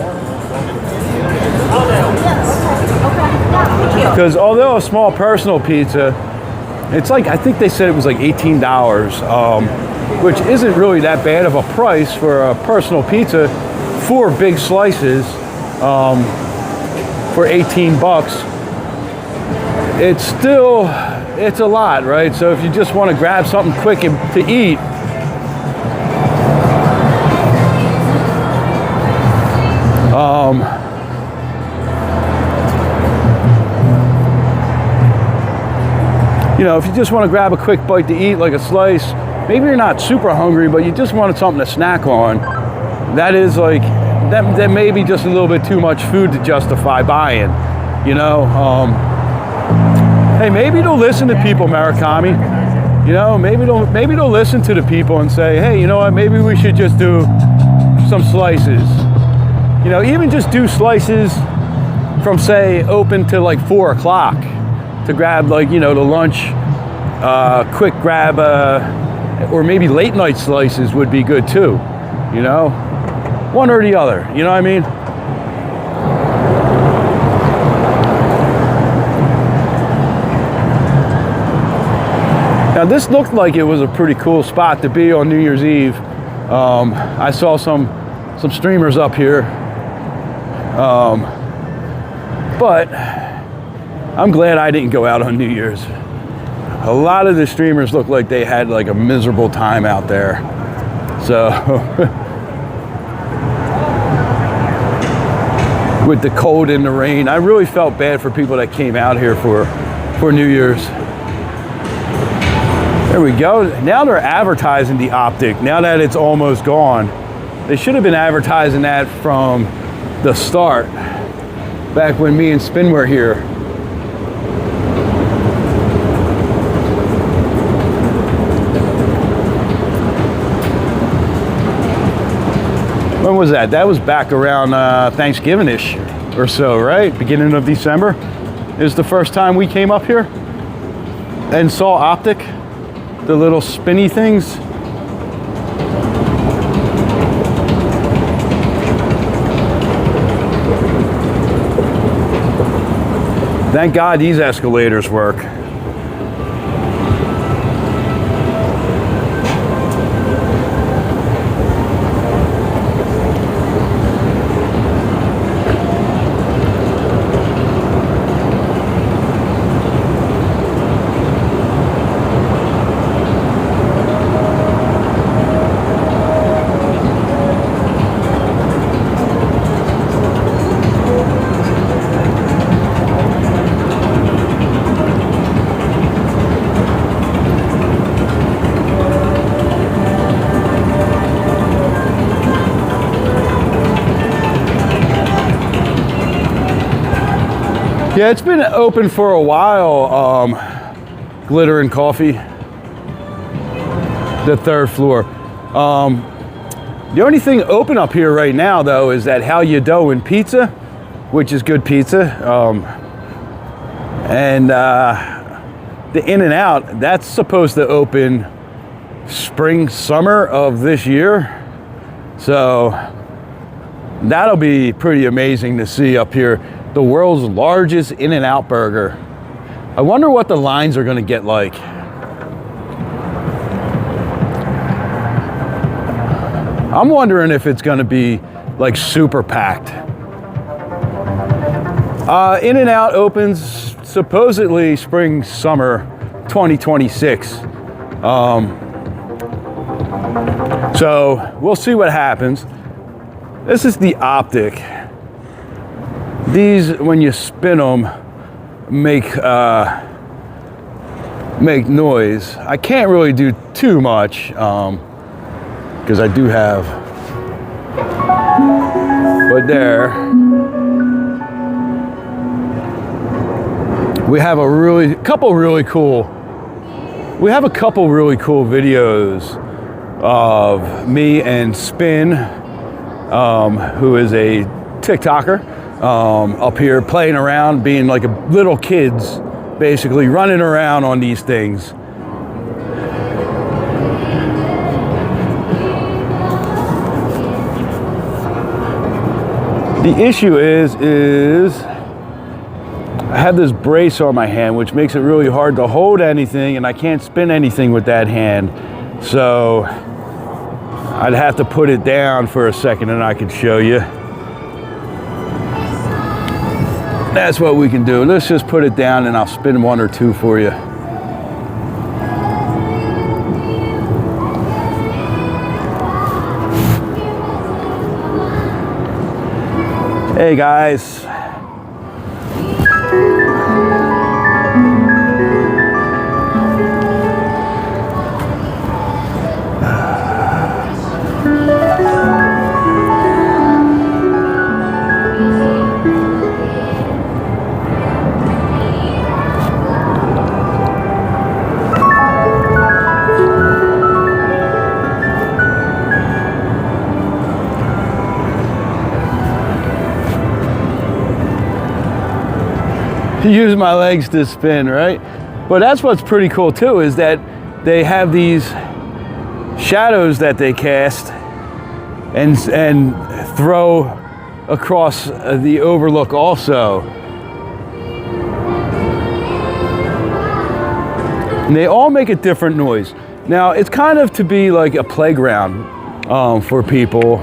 A: Because although a small personal pizza, it's like, I think they said it was like $18, which isn't really that bad of a price for a personal pizza. 4 big slices for 18 bucks. It's still, it's a lot, right? So if you just want to grab something quick to eat, if you just want to grab a quick bite to eat, like a slice, maybe you're not super hungry, but you just wanted something to snack on, that is like, that may be just a little bit too much food to justify buying, Hey, maybe they'll listen to people, Murakami. Maybe they'll listen to the people and say, hey, you know what, maybe we should just do some slices. Even just do slices from, say, open to like 4 o'clock to grab like, the lunch, quick grab, or maybe late night slices would be good too, one or the other, you know what I mean? Now this looked like it was a pretty cool spot to be on New Year's Eve. I saw some streamers up here, but I'm glad I didn't go out on New Year's. A lot of the streamers looked like they had like a miserable time out there. So with the cold and the rain, I really felt bad for people that came out here for New Year's. There we go. Now they're advertising the Optic, now that it's almost gone. They should have been advertising that from the start, back when me and Spin were here. When was that? That was back around Thanksgiving-ish or so, right? Beginning of December is the first time we came up here and saw Optic, the little spinny things. Thank God these escalators work. Yeah, it's been open for a while, Glitter and Coffee, the 3rd floor. The only thing open up here right now, though, is that How You Dough and Pizza, which is good pizza. And the In-N-Out, that's supposed to open spring, summer of this year. So that'll be pretty amazing to see up here. The world's largest In-N-Out burger. I wonder what the lines are gonna get like. I'm wondering if it's gonna be like super packed. In-N-Out opens supposedly spring, summer 2026. So we'll see what happens. This is the optic. These, when you spin them, make noise. I can't really do too much because I do have, but there we have a couple really cool videos of me and Spin, who is a TikToker, up here playing around, being like little kids, basically running around on these things. The issue is I have this brace on my hand, which makes it really hard to hold anything, and I can't spin anything with that hand. So I'd have to put it down for a second and I could show you. That's what we can do. Let's just put it down and I'll spin one or two for you. Hey guys. Use my legs to spin, right? But that's what's pretty cool too, is that they have these shadows that they cast and throw across the overlook also. And they all make a different noise. Now it's kind of to be like a playground for people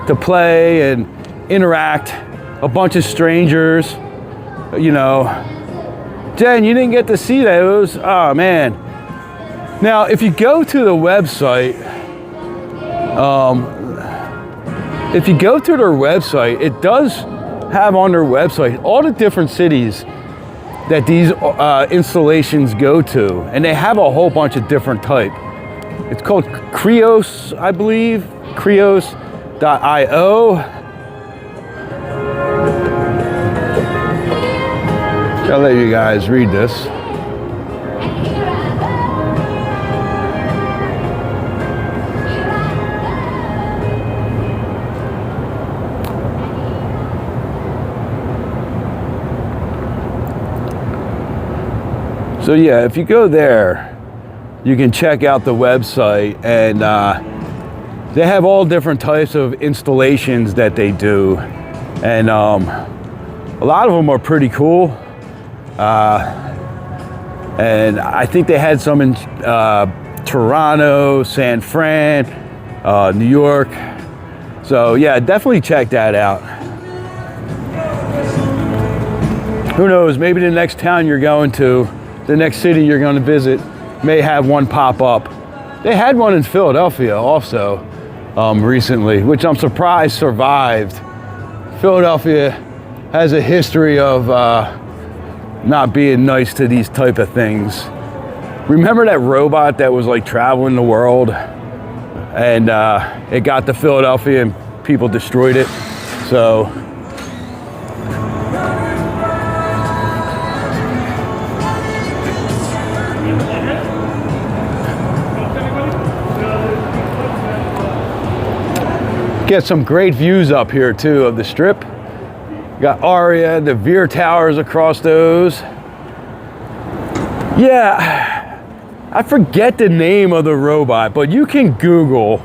A: to play and interact. A bunch of strangers. You know, Jen, you didn't get to see those. Oh man. Now, if you go to the website, it does have on their website all the different cities that these installations go to, and they have a whole bunch of different type. It's called Krios, I believe, Krios.io. I'll let you guys read this. So yeah, if you go there, you can check out the website, and they have all different types of installations that they do, and a lot of them are pretty cool. And I think they had some in Toronto, San Fran, New York. So yeah, definitely check that out. Who knows, maybe the next town you're going to, the next city you're going to visit, may have one pop up. They had one in Philadelphia also recently, which I'm surprised survived. Philadelphia has a history of not being nice to these type of things. Remember that robot that was like traveling the world, and it got to Philadelphia and people destroyed it? So get some great views up here too of the strip. Got Aria, the Veer Towers across those. Yeah, I forget the name of the robot, but you can Google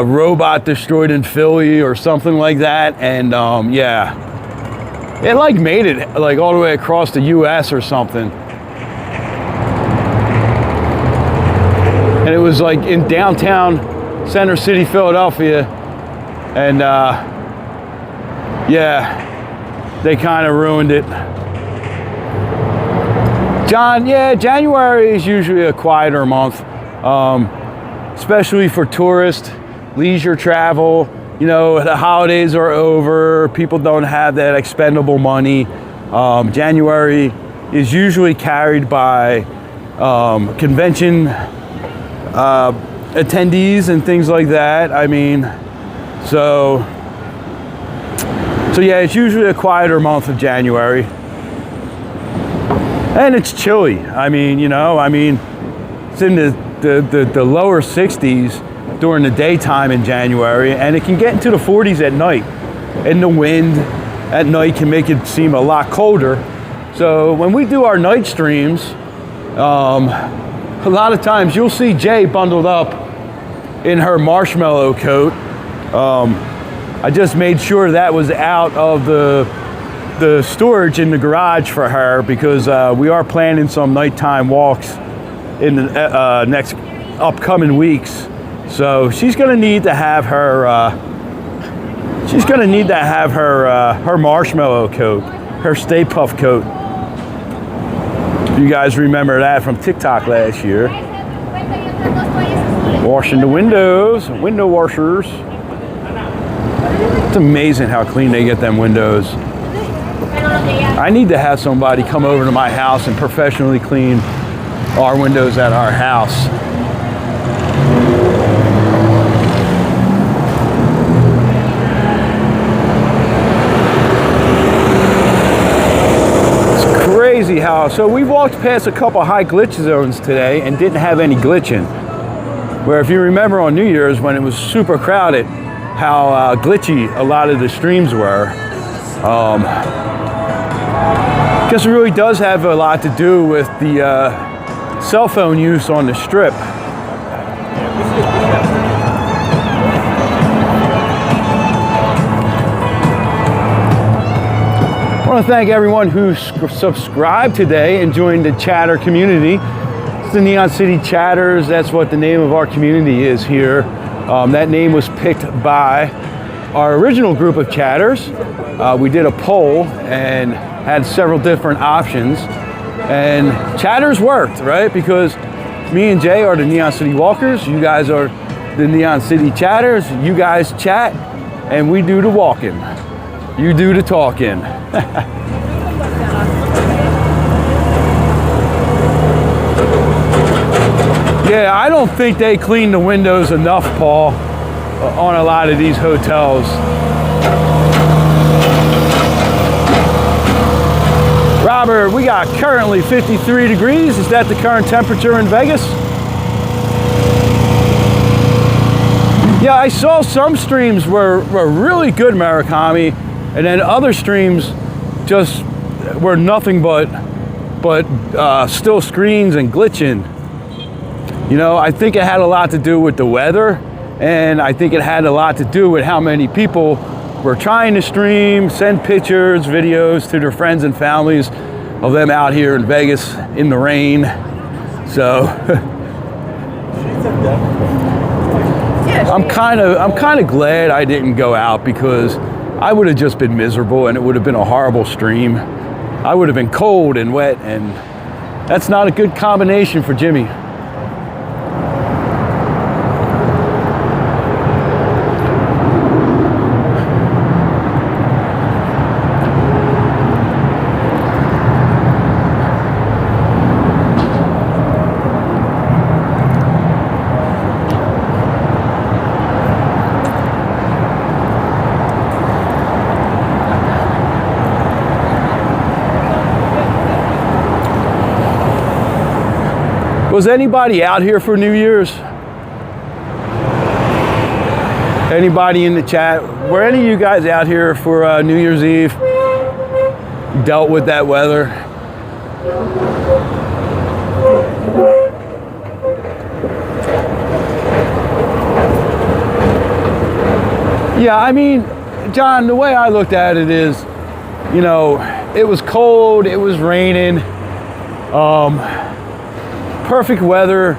A: robot destroyed in Philly or something like that, and yeah, it like made it like all the way across the US or something. And it was like in downtown Center City, Philadelphia, and yeah, they kind of ruined it. John, yeah, January is usually a quieter month, especially for tourists, leisure travel. You know, the holidays are over, people don't have that expendable money. January is usually carried by convention attendees and things like that. I mean, so yeah, it's usually a quieter month of January. And it's chilly. I mean, you know, it's in the lower 60s during the daytime in January, and it can get into the 40s at night. And the wind at night can make it seem a lot colder. So when we do our night streams, a lot of times you'll see Jay bundled up in her marshmallow coat. I just made sure that was out of the storage in the garage for her, because we are planning some nighttime walks in the next upcoming weeks. So she's gonna need to have her her marshmallow coat, her Stay Puft coat. You guys remember that from TikTok last year. Washing the windows, window washers. It's amazing how clean they get them windows. I need to have somebody come over to my house and professionally clean our windows at our house. Crazy how, so we walked past a couple high glitch zones today and didn't have any glitching. Where if you remember on New Year's when it was super crowded, how glitchy a lot of the streams were. Guess it really does have a lot to do with the cell phone use on the strip. I want to thank everyone who subscribed today and joined the chatter community. It's the Neon City Chatters. That's what the name of our community is here. That name was picked by our original group of chatters. We did a poll and had several different options, and chatters worked, right? Because me and Jay are the Neon City Walkers. You guys are the Neon City Chatters. You guys chat, and we do the walking. You do the talking. Yeah, I don't think they clean the windows enough, Paul, on a lot of these hotels. Robert, we got currently 53 degrees. Is that the current temperature in Vegas? Yeah, I saw some streams were really good, Murakami, and then other streams just were nothing but still screens and glitching. You know, I think it had a lot to do with the weather, and I think it had a lot to do with how many people were trying to stream, send pictures, videos to their friends and families of them out here in Vegas in the rain. So I'm kind of glad I didn't go out, because I would have just been miserable and it would have been a horrible stream. I would have been cold and wet, and that's not a good combination for Jimmy. Was anybody out here for New Year's? Anybody in the chat? Were any of you guys out here for New Year's Eve? dealt with that weather. Yeah, I mean, John, the way I looked at it is, you know, it was cold, it was raining, perfect weather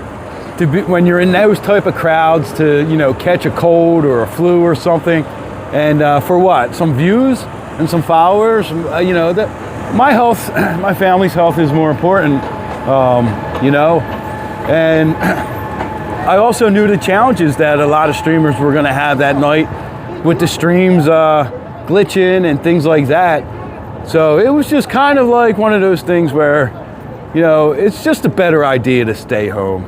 A: to be when you're in those type of crowds to, you know, catch a cold or a flu or something. And for what? Some views and some followers. You know, that my health, my family's health is more important. You know, and I also knew the challenges that a lot of streamers were going to have that night with the streams glitching and things like that. So it was just kind of like one of those things where, you know, it's just a better idea to stay home.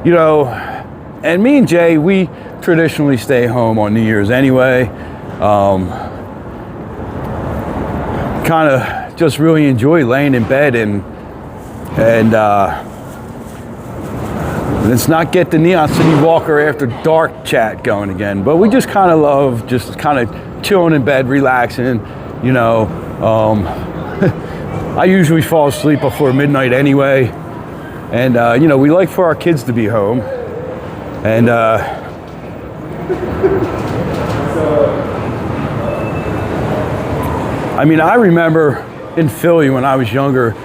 A: You know, and me and Jay, we traditionally stay home on New Year's anyway. Kind of just really enjoy laying in bed and let's not get the Neon City Walker After Dark chat going again, but we just kind of love just kind of chilling in bed, relaxing, you know. I usually fall asleep before midnight anyway, and you know, we like for our kids to be home, and I mean, I remember in Philly when I was younger,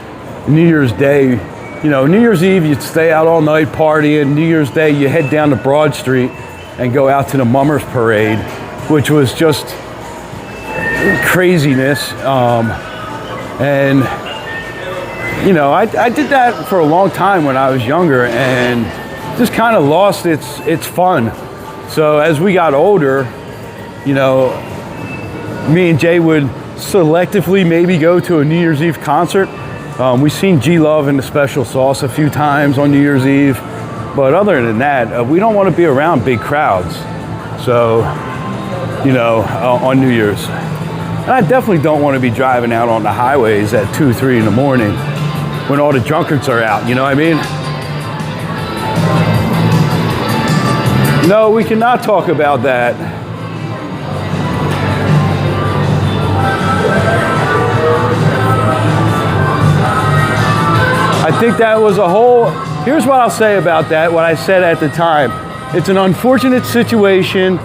A: New Year's Day, you know, New Year's Eve, you'd stay out all night partying. New Year's Day, you head down to Broad Street and go out to the Mummers Parade, which was just craziness. And, you know, I did that for a long time when I was younger and just kind of lost its fun. So as we got older, you know, me and Jay would selectively maybe go to a New Year's Eve concert. We've seen G-Love and the Special Sauce a few times on New Year's Eve, but other than that, we don't want to be around big crowds. So, you know, on New Year's. And I definitely don't want to be driving out on the highways at 2, 3 in the morning when all the drunkards are out, you know what I mean? No, we cannot talk about that. I think that was a whole, here's what I'll say about that, what I said at the time. It's an unfortunate situation,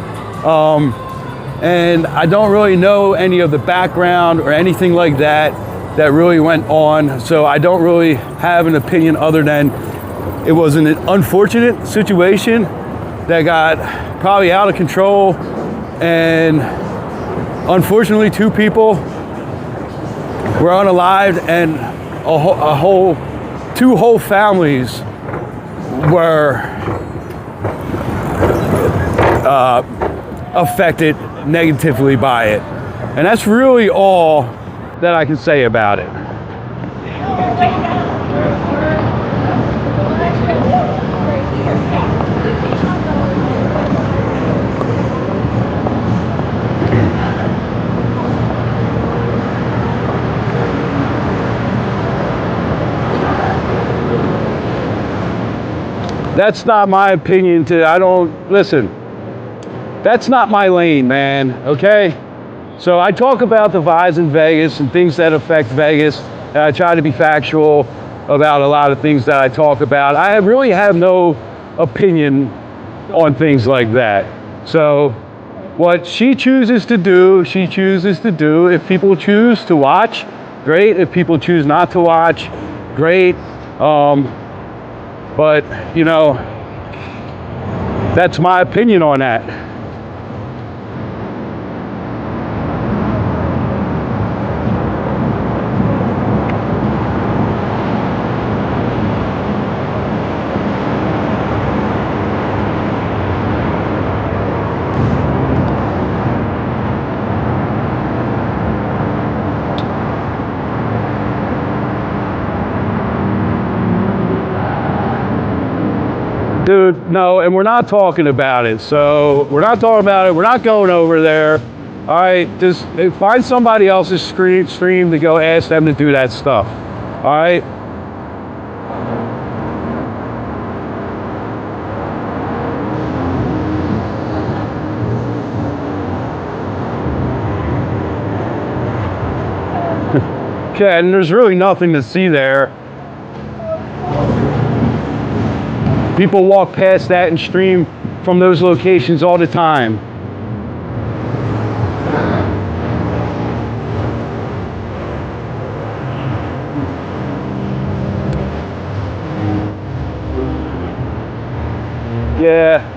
A: and I don't really know any of the background or anything like that really went on, so I don't really have an opinion other than it was an unfortunate situation that got probably out of control, and unfortunately 2 people were unalived, and two whole families were affected negatively by it. And that's really all that I can say about it. That's not my opinion listen, that's not my lane, man, okay? So I talk about the vibes in Vegas and things that affect Vegas, and I try to be factual about a lot of things that I talk about. I really have no opinion on things like that. So what she chooses to do, she chooses to do. If people choose to watch, great. If people choose not to watch, great. But, you know, that's my opinion on that. Dude, no, and we're not talking about it. So we're not talking about it. We're not going over there. All right, just find somebody else's stream to go ask them to do that stuff. All right. Okay, and there's really nothing to see there. People walk past that and stream from those locations all the time. Yeah.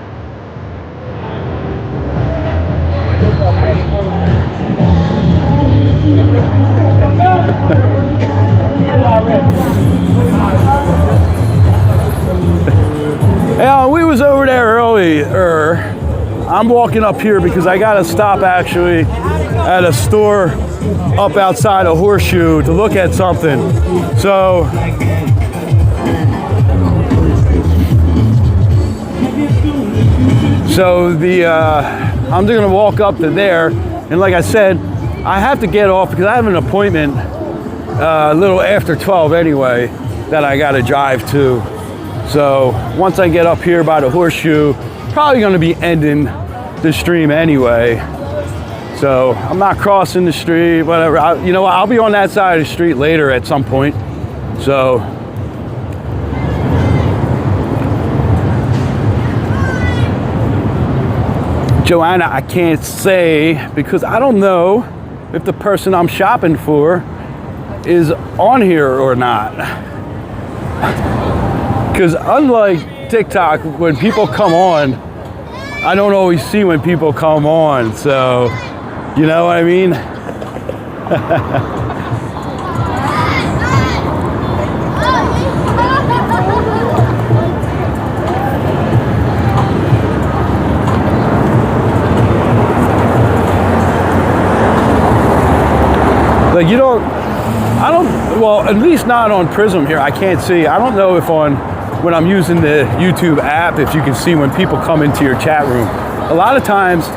A: Yeah, we was over there earlier. I'm walking up here because I got to stop actually at a store up outside of Horseshoe to look at something. So I'm just gonna walk up to there, and like I said, I have to get off because I have an appointment a little after 12 anyway that I got to drive to. So once I get up here by the Horseshoe, probably going to be ending the stream anyway. So I'm not crossing the street, whatever. You know, I'll be on that side of the street later at some point. So Joanna, I can't say because I don't know if the person I'm shopping for is on here or not. Because unlike TikTok, when people come on, I don't always see when people come on. So, you know what I mean? Like well, at least not on Prism here. I can't see. I don't know if when I'm using the YouTube app, if you can see when people come into your chat room. A lot of times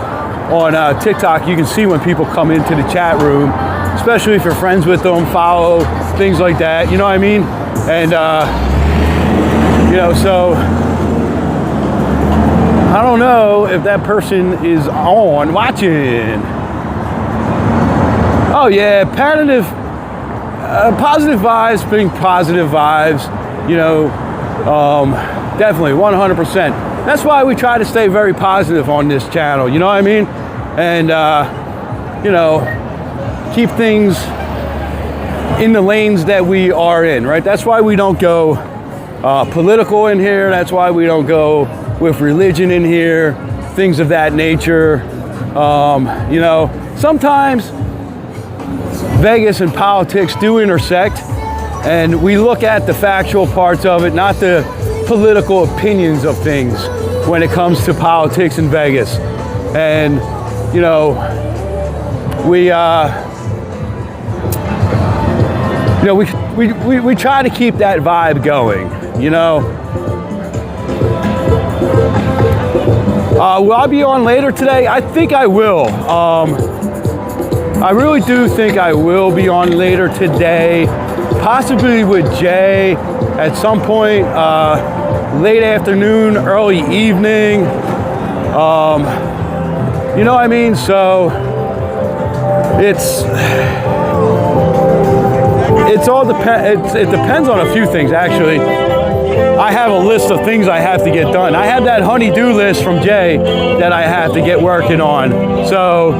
A: on TikTok, you can see when people come into the chat room, especially if you're friends with them, follow, things like that. You know what I mean? And, you know, so I don't know if that person is on watching. Oh yeah, positive vibes, being positive vibes, you know, definitely 100%. That's why we try to stay very positive on this channel, you know what I mean? And, you know, keep things in the lanes that we are in, right? That's why we don't go political in here. That's why we don't go with religion in here, things of that nature. You know, sometimes Vegas and politics do intersect, and we look at the factual parts of it, not the political opinions of things when it comes to politics in Vegas. And, you know, we try to keep that vibe going, you know. Will I be on later today? I think I will. I really do think I will be on later today, possibly with Jay at some point, late afternoon, early evening. You know what I mean? So it depends on a few things, actually. I have a list of things I have to get done. I have that honey-do list from Jay that I have to get working on. So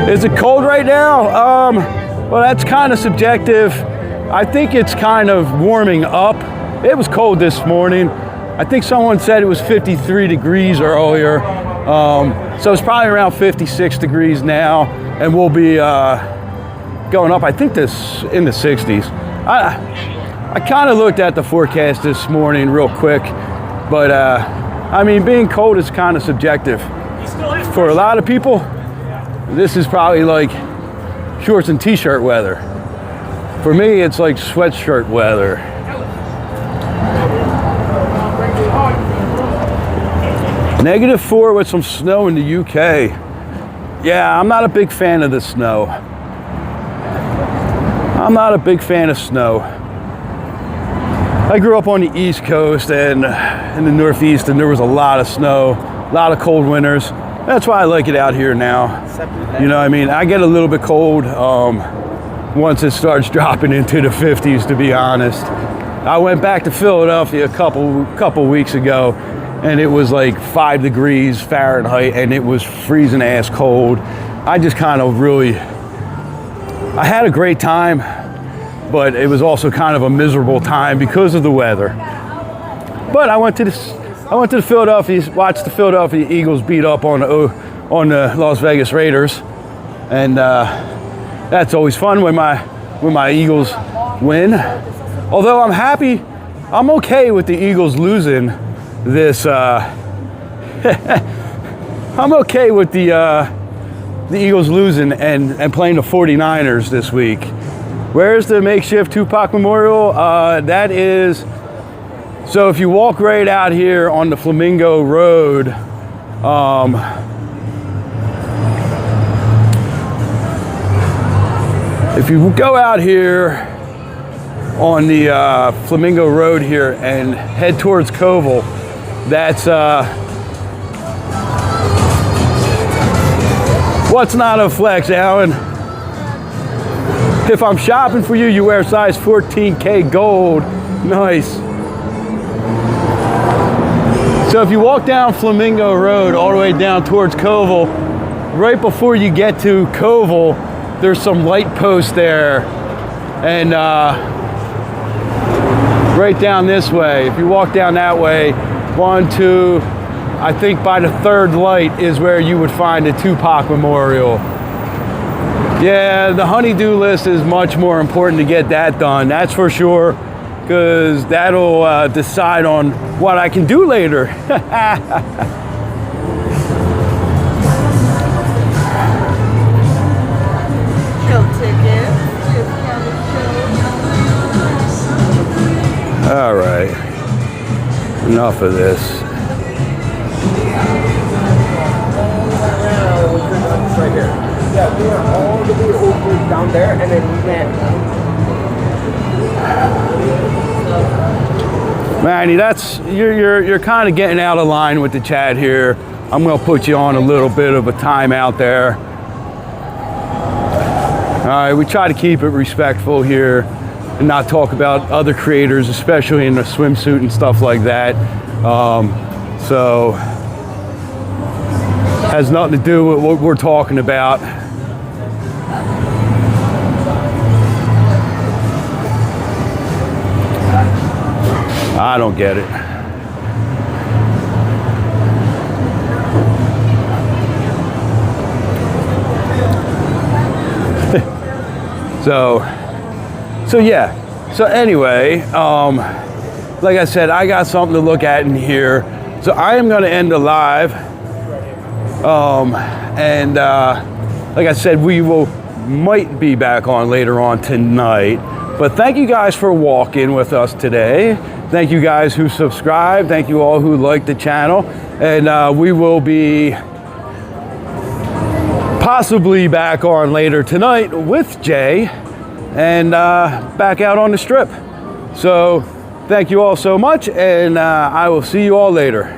A: is it cold right now? Well, that's kind of subjective. I think it's kind of warming up. It was cold this morning. I think someone said it was 53 degrees earlier. So it's probably around 56 degrees now, and we'll be going up, I think this in the 60s. I kind of looked at the forecast this morning real quick, but I mean, being cold is kind of subjective. For a lot of people, this is probably like shorts and t-shirt weather. For me, it's like sweatshirt weather. -4 with some snow in the UK. Yeah, I'm not a big fan of the snow. I'm not a big fan of snow. I grew up on the East Coast and in the Northeast, and there was a lot of snow, a lot of cold winters. That's why I like it out here now. You know what I mean? I get a little bit cold once it starts dropping into the 50s, to be honest. I went back to Philadelphia a couple weeks ago, and it was like 5 degrees Fahrenheit, and it was freezing ass cold. I just kind of really, I had a great time, but it was also kind of a miserable time because of the weather. But I went to the Philadelphia, watched the Philadelphia Eagles beat up on the Las Vegas Raiders, and that's always fun when my Eagles win. Although I'm happy, I'm okay with the Eagles losing this. I'm okay with the Eagles losing and playing the 49ers this week. Where's the makeshift Tupac Memorial? That is, so if you walk right out here on the Flamingo Road, if you go out here on the Flamingo Road here and head towards Koval, that's what's not a flex, Alan? If I'm shopping for you, you wear size 14K gold. Nice. So if you walk down Flamingo Road all the way down towards Koval, right before you get to Koval, there's some light posts there, and right down this way. If you walk down that way, 1, 2, I think by the 3rd light is where you would find the Tupac Memorial. Yeah, the honeydew list is much more important to get that done, that's for sure, because that'll decide on what I can do later. All right, enough of this.
C: Right here. Yeah, we went all the way over down there, and then we went.
A: Manny, that's you're kind of getting out of line with the chat here. I'm gonna put you on a little bit of a timeout there. All right, we try to keep it respectful here and not talk about other creators, especially in a swimsuit and stuff like that. So has nothing to do with what we're talking about. I don't get it. So yeah. So anyway, like I said, I got something to look at in here. So I am going to end the live. Like I said, we might be back on later on tonight. But thank you guys for walking with us today. Thank you guys who subscribed. Thank you all who liked the channel. And we will be possibly back on later tonight with Jay and back out on the strip. So thank you all so much, and I will see you all later.